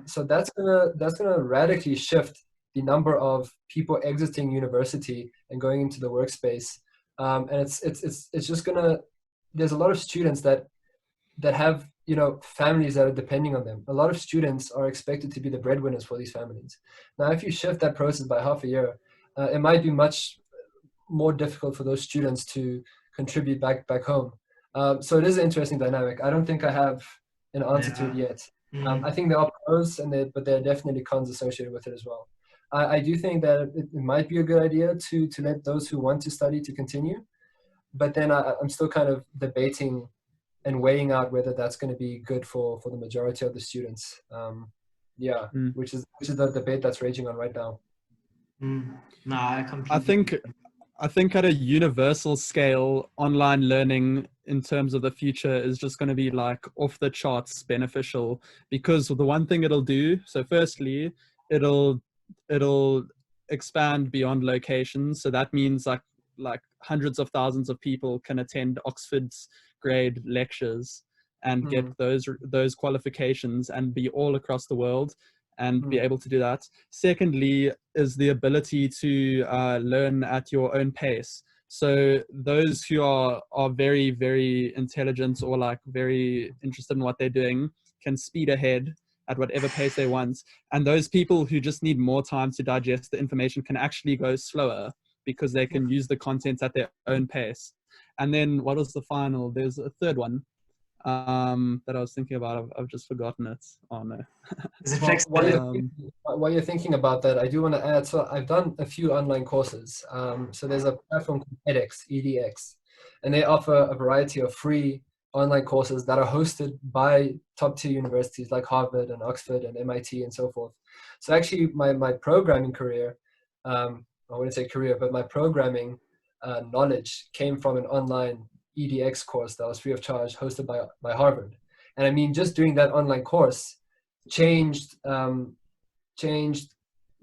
So that's gonna radically shift the number of people exiting university and going into the workspace. And it's just gonna. There's a lot of students that have families that are depending on them. A lot of students are expected to be the breadwinners for these families. Now, if you shift that process by half a year, it might be much more difficult for those students to contribute back home. So it is an interesting dynamic. I don't think I have an answer to it yet. I think there are pros, but there are definitely cons associated with it as well. I do think that it might be a good idea to let those who want to study to continue, but then I'm still kind of debating and weighing out whether that's going to be good for the majority of the students. Which is the debate that's raging on right now. No, I completely. I think at a universal scale, online learning in terms of the future is just going to be like off the charts beneficial, because the one thing it'll do, so firstly, it'll expand beyond locations. So that means like hundreds of thousands of people can attend Oxford's grade lectures and get those qualifications and be all across the world and be able to do that. Secondly is the ability to learn at your own pace. So those who are very, very intelligent or like very interested in what they're doing can speed ahead at whatever pace they want. And those people who just need more time to digest the information can actually go slower because they can use the content at their own pace. And then what was the final? There's a third one that I was thinking about. I've just forgotten it. Oh no. While you're thinking about that, I do want to add, so I've done a few online courses. So there's a platform called edX, and they offer a variety of free online courses that are hosted by top tier universities like Harvard and Oxford and MIT and so forth. So actually my programming career, I wouldn't say career, but my programming knowledge came from an online edX course that was free of charge, hosted by Harvard. And I mean, just doing that online course changed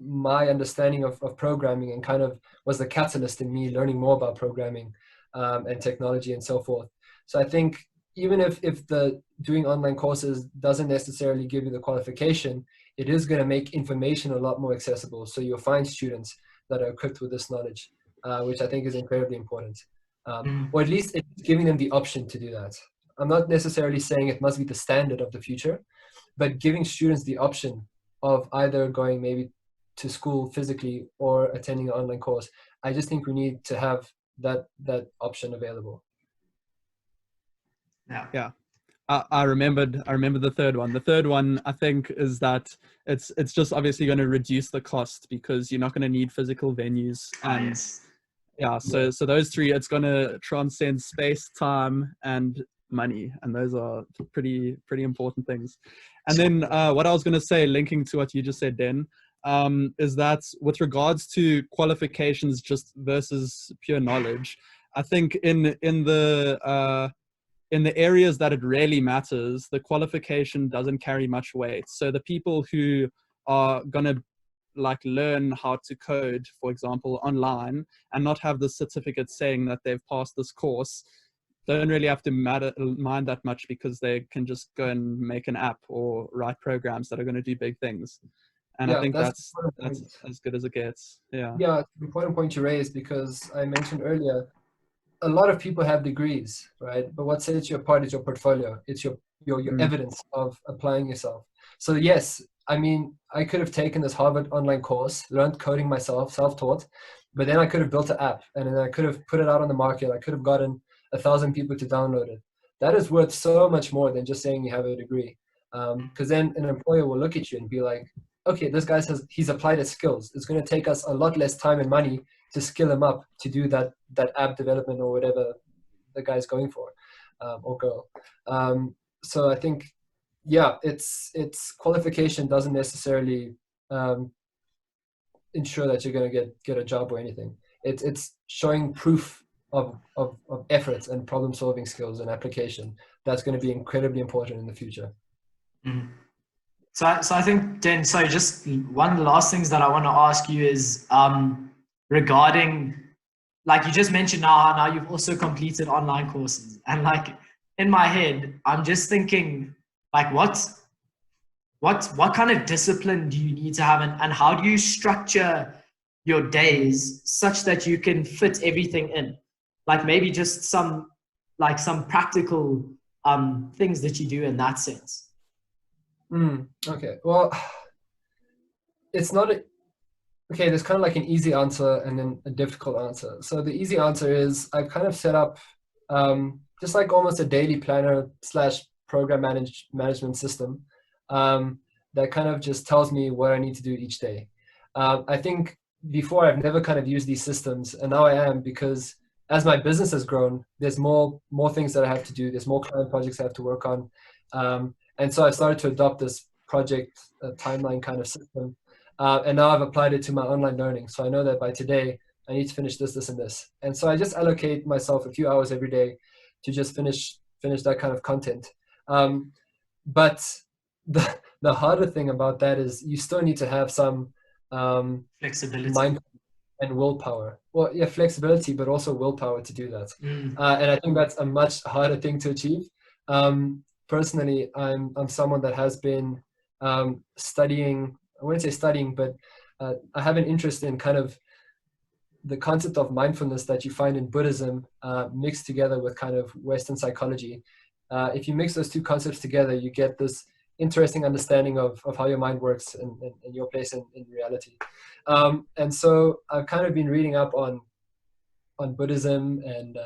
my understanding of programming, and kind of was the catalyst in me learning more about programming and technology and so forth. So I think even if the doing online courses doesn't necessarily give you the qualification, it is going to make information a lot more accessible. So you'll find students that are equipped with this knowledge, which I think is incredibly important. Or at least it's giving them the option to do that. I'm not necessarily saying it must be the standard of the future, but giving students the option of either going maybe to school physically or attending an online course. I just think we need to have that option available. Yeah. I remember the third one. The third one, I think, is that it's just obviously going to reduce the cost because you're not going to need physical venues. And so those three, it's going to transcend space, time, and money, and those are pretty important things. And then what I was going to say, linking to what you just said, Den, is that with regards to qualifications just versus pure knowledge, I think in the areas that it really matters, the qualification doesn't carry much weight. So the people who are going to like learn how to code, for example, online and not have the certificate saying that they've passed this course, don't really have to mind that much, because they can just go and make an app or write programs that are going to do big things. And I think that's as good as it gets. Yeah, it's an important point you raised, because I mentioned earlier, a lot of people have degrees, right? But what sets you apart is your portfolio. It's your evidence of applying yourself. So yes, I mean, I could have taken this Harvard online course, learned coding myself, self-taught, but then I could have built an app, and then I could have put it out on the market. I could have gotten 1,000 people to download it. That is worth so much more than just saying you have a degree. Because then an employer will look at you and be like, okay, this guy says he's applied his skills. It's going to take us a lot less time and money to skill him up to do that app development or whatever the guy's going for, or girl. So I think, it's qualification doesn't necessarily ensure that you're going to get a job or anything. It's showing proof of efforts and problem solving skills and application. That's going to be incredibly important in the future. So I think, Den, so just one of the last things that I want to ask you is regarding, like you just mentioned now you've also completed online courses. And like in my head, I'm just thinking, like what kind of discipline do you need to have, and how do you structure your days such that you can fit everything in? Like maybe just some practical things that you do in that sense. Okay. Well, it's not okay. There's kind of like an easy answer and then a difficult answer. So the easy answer is I've kind of set up just like almost a daily planner / program management system that kind of just tells me what I need to do each day. I think before I've never kind of used these systems, and now I am, because as my business has grown, there's more things that I have to do. There's more client projects I have to work on. And so I started to adopt this project timeline kind of system. And now I've applied it to my online learning. So I know that by today, I need to finish this, this, and this. And so I just allocate myself a few hours every day to just finish that kind of content. But the harder thing about that is you still need to have some flexibility, mind and willpower. Well, yeah, flexibility, but also willpower to do that. And I think that's a much harder thing to achieve. Personally, I'm someone that has been studying. I wouldn't say studying, but I have an interest in kind of the concept of mindfulness that you find in Buddhism mixed together with kind of Western psychology. If you mix those two concepts together, you get this interesting understanding of how your mind works and your place in reality. And so I've kind of been reading up on Buddhism and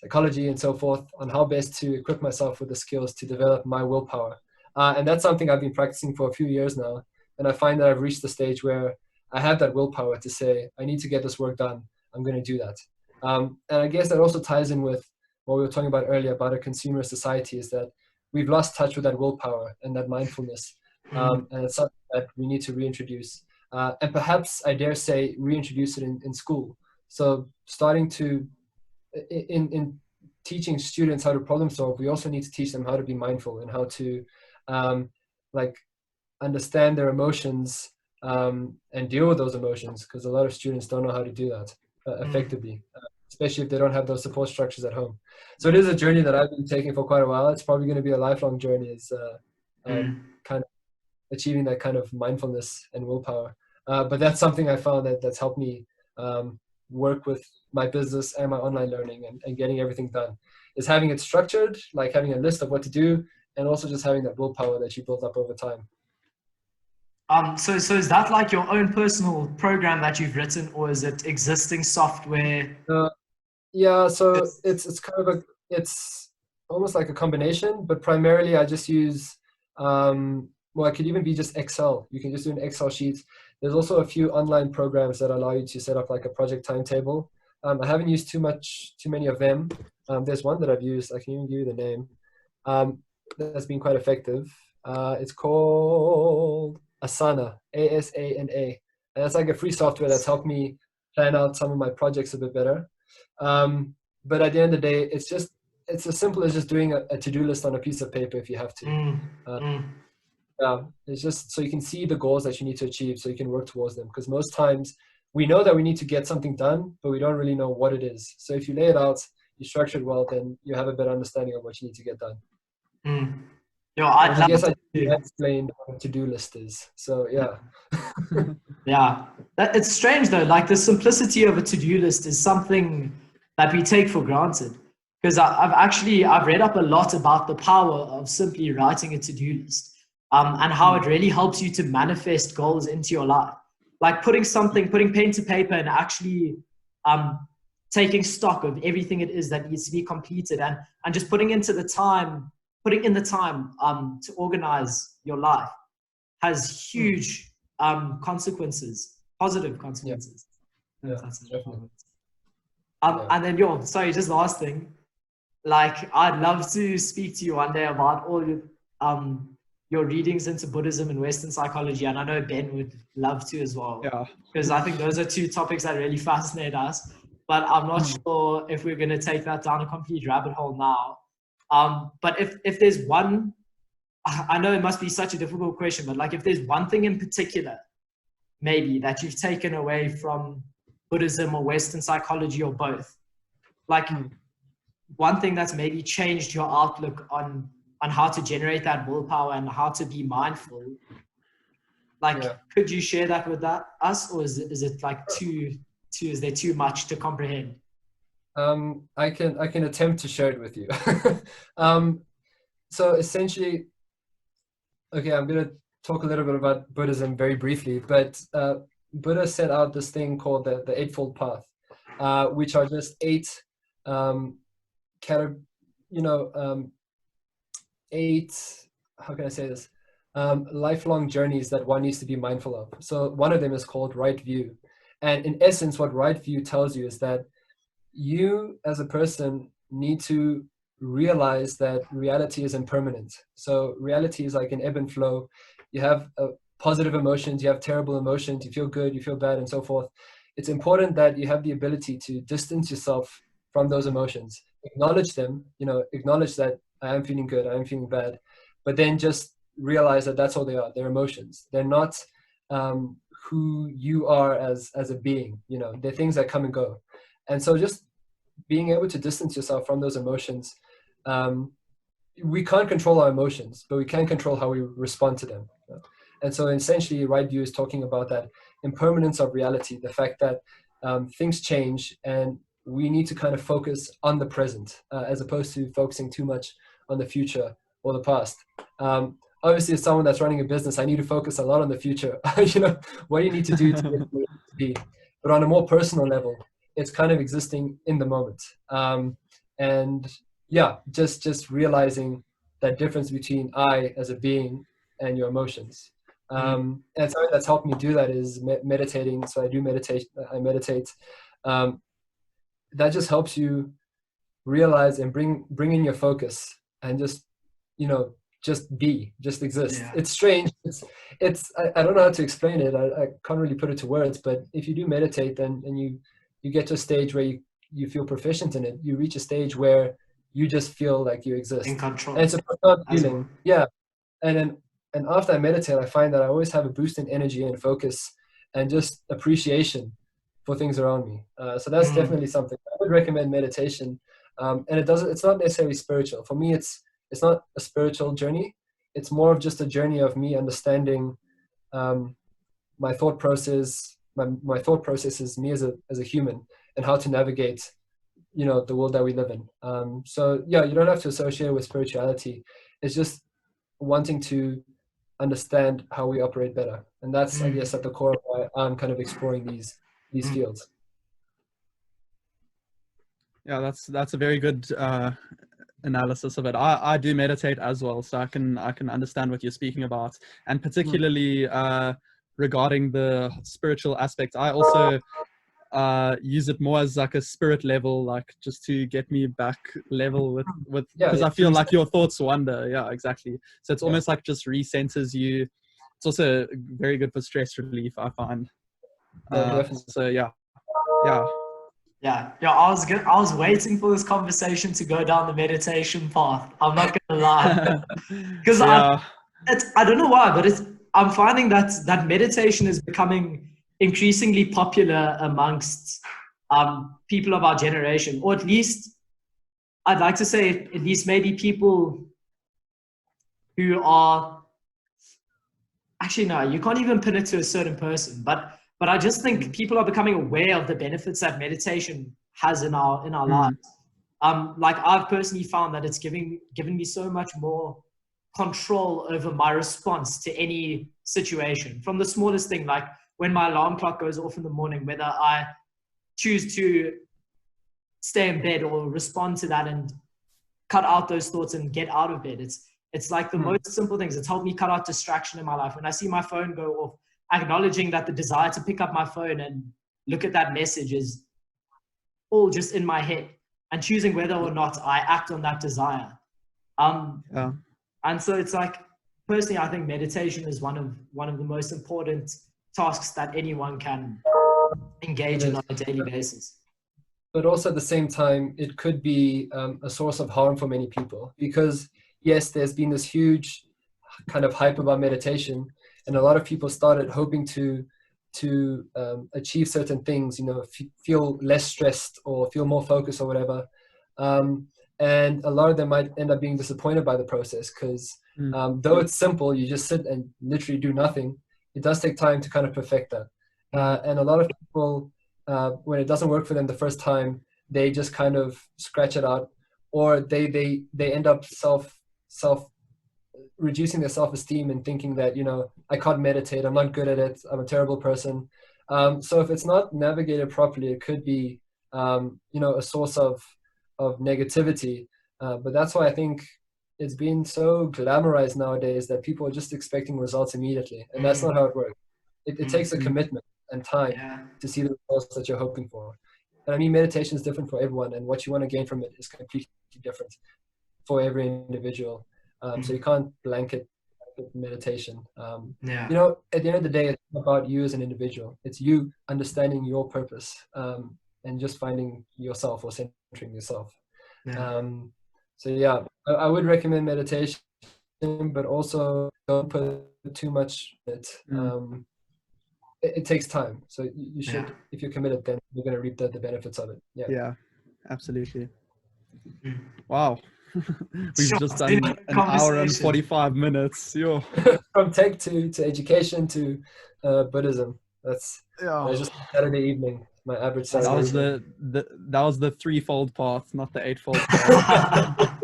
psychology and so forth, on how best to equip myself with the skills to develop my willpower. And that's something I've been practicing for a few years now. And I find that I've reached the stage where I have that willpower to say, I need to get this work done. I'm going to do that. And I guess that also ties in with what we were talking about earlier about a consumer society, is that we've lost touch with that willpower and that mindfulness. And it's something that we need to reintroduce. And perhaps, I dare say, reintroduce it in school. So starting to, in teaching students how to problem solve, we also need to teach them how to be mindful and how to understand their emotions and deal with those emotions, because a lot of students don't know how to do that effectively, especially if they don't have those support structures at home. So it is a journey that I've been taking for quite a while. It's probably going to be a lifelong journey, is kind of achieving that kind of mindfulness and willpower. But that's something I found that's helped me work with my business and my online learning and getting everything done, is having it structured, like having a list of what to do, and also just having that willpower that you build up over time. So is that like your own personal program that you've written, or is it existing software? Yeah, so it's kind of it's almost like a combination, but primarily I just use, well, it could even be just Excel. You can just do an Excel sheet. There's also a few online programs that allow you to set up like a project timetable. I haven't used too many of them. There's one that I've used, I can even give you the name, that's been quite effective. It's called Asana, Asana. And that's like a free software that's helped me plan out some of my projects a bit better. But at the end of the day, it's as simple as just doing a to-do list on a piece of paper if you have to. Yeah, it's just so you can see the goals that you need to achieve so you can work towards them. Because most times we know that we need to get something done, but we don't really know what it is. So if you lay it out, you structure it well, then you have a better understanding of what you need to get done. I guess I explained what a to-do list is. So yeah. Yeah, it's strange though. Like the simplicity of a to-do list is something that we take for granted. Because I've read up a lot about the power of simply writing a to-do list, and how it really helps you to manifest goals into your life. Like putting pen to paper and actually taking stock of everything it is that needs to be completed, and just putting in the time to organize your life has huge consequences, positive consequences. Yeah, definitely. And then sorry, just last thing. Like I'd love to speak to you one day about all your readings into Buddhism and Western psychology, and I know Ben would love to as well. Yeah. Because I think those are two topics that really fascinate us. But I'm not sure if we're going to take that down a complete rabbit hole now. But if there's one I know it must be such a difficult question, but like if there's one thing in particular, maybe that you've taken away from Buddhism or Western psychology or both, like one thing that's maybe changed your outlook on how to generate that willpower and how to be mindful, like could you share that with us, or is it like is there too much to comprehend? I can attempt to share it with you. So essentially, okay, I'm going to talk a little bit about Buddhism very briefly, but Buddha set out this thing called the Eightfold Path, which are just eight, eight, how can I say this? Lifelong journeys that one needs to be mindful of. So one of them is called right view. And in essence, what right view tells you is that you as a person need to realize that reality is impermanent. So reality is like an ebb and flow. You have positive emotions, you have terrible emotions, you feel good, you feel bad, and so forth. It's important that you have the ability to distance yourself from those emotions, acknowledge them, acknowledge that I am feeling good, I am feeling bad, but then just realize that that's all they are. They're emotions. They're not who you are as a being. They're things that come and go. And so just being able to distance yourself from those emotions, we can't control our emotions, but we can control how we respond to them. And so essentially, right view is talking about that impermanence of reality, the fact that things change and we need to kind of focus on the present as opposed to focusing too much on the future or the past. Obviously, as someone that's running a business, I need to focus a lot on the future. What do you need to do to get where you need to be? But on a more personal level, it's kind of existing in the moment. And yeah, just realizing that difference between I as a being and your emotions. And something that's helped me do that is meditating. So I do meditate. I meditate. That just helps you realize and bring in your focus and just exist. Yeah. It's strange. I don't know how to explain it. I can't really put it to words, but if you do meditate then and you get to a stage where you feel proficient in it, you reach a stage where you just feel like you exist. In control. And it's a profound feeling. Well. Yeah. And after I meditate, I find that I always have a boost in energy and focus and just appreciation for things around me. So that's definitely something I would recommend meditation. And it's not necessarily spiritual. For me, it's not a spiritual journey. It's more of just a journey of me understanding my thought process. My thought process is me as a human and how to navigate, the world that we live in. So yeah, you don't have to associate it with spirituality. It's just wanting to understand how we operate better. And that's, I guess, at the core of why I'm kind of exploring these fields. Yeah, that's a very good analysis of it. I do meditate as well, so I can understand what you're speaking about, and particularly regarding the spiritual aspect. I also use it more as like a spirit level, like just to get me back level with because I feel like your thoughts wander. Yeah, exactly. So it's almost like just recenters you. It's also very good for stress relief, I find. So yeah. Yeah, I was waiting for this conversation to go down the meditation path. I'm not gonna lie, because I don't know why, but I'm finding that meditation is becoming increasingly popular amongst people of our generation, or at least I'd like to say at least maybe people who are actually no, you can't even pin it to a certain person, but I just think people are becoming aware of the benefits that meditation has in our lives. Like I've personally found that it's given me so much more control over my response to any situation, from the smallest thing, like when my alarm clock goes off in the morning, whether I choose to stay in bed or respond to that and cut out those thoughts and get out of bed. It's like the most simple things. It's helped me cut out distraction in my life. When I see my phone go off, acknowledging that the desire to pick up my phone and look at that message is all just in my head, and choosing whether or not I act on that desire. And so it's like, personally, I think meditation is one of the most important tasks that anyone can engage in on a daily basis. But also at the same time, it could be a source of harm for many people, because yes, there's been this huge kind of hype about meditation, and a lot of people started hoping to achieve certain things, feel less stressed or feel more focused or whatever. And a lot of them might end up being disappointed by the process because though it's simple, you just sit and literally do nothing. It does take time to kind of perfect that. And a lot of people, when it doesn't work for them the first time, they just kind of scratch it out, or they end up reducing their self-esteem and thinking that, I can't meditate, I'm not good at it, I'm a terrible person. So if it's not navigated properly, it could be, a source of negativity. But that's why I think it's been so glamorized nowadays that people are just expecting results immediately. And that's not how it works. It takes a commitment and time to see the results that you're hoping for. And I mean, meditation is different for everyone, and what you want to gain from it is completely different for every individual. So you can't blanket meditation. At the end of the day, it's about you as an individual. It's you understanding your purpose and just finding yourself or centering yourself. I would recommend meditation, but also don't put too much in it. It takes time, so you should, if you're committed, then you're going to reap the benefits of it. Yeah, absolutely. Wow. We've just done an hour and 45 minutes. From tech to education to Buddhism. That's just Saturday evening. My average Saturday. That was the threefold path, not the eightfold path.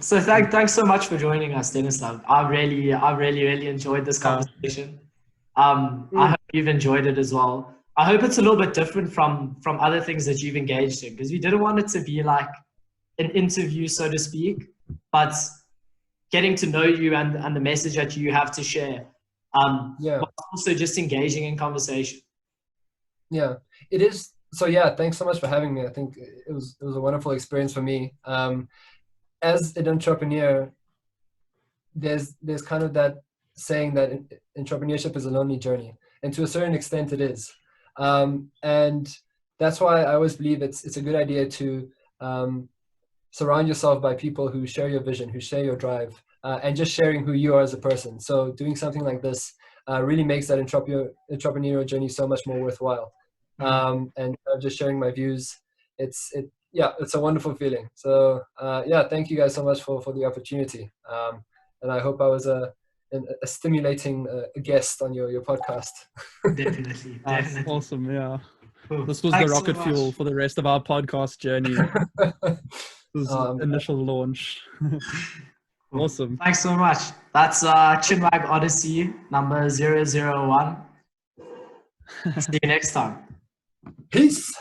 So thanks so much for joining us, Denislav. I really enjoyed this conversation. I hope you've enjoyed it as well. I hope it's a little bit different from other things that you've engaged in, because we didn't want it to be like an interview, so to speak, but getting to know you and the message that you have to share. But also just engaging in conversation. Yeah, it is. So thanks so much for having me. I think it was a wonderful experience for me. As an entrepreneur, there's kind of that saying that entrepreneurship is a lonely journey, and to a certain extent it is. And that's why I always believe it's a good idea to surround yourself by people who share your vision, who share your drive, and just sharing who you are as a person. So doing something like this really makes that entrepreneurial journey so much more worthwhile. And just sharing my views, it's a wonderful feeling. So thank you guys so much for the opportunity. And I hope I was a stimulating guest on your podcast. Definitely. That's awesome. Yeah. Cool. This was the rocket fuel for the rest of our podcast journey. This was initial launch. Awesome. Thanks so much. That's Chinwag Odyssey number 001. See you next time. Peace.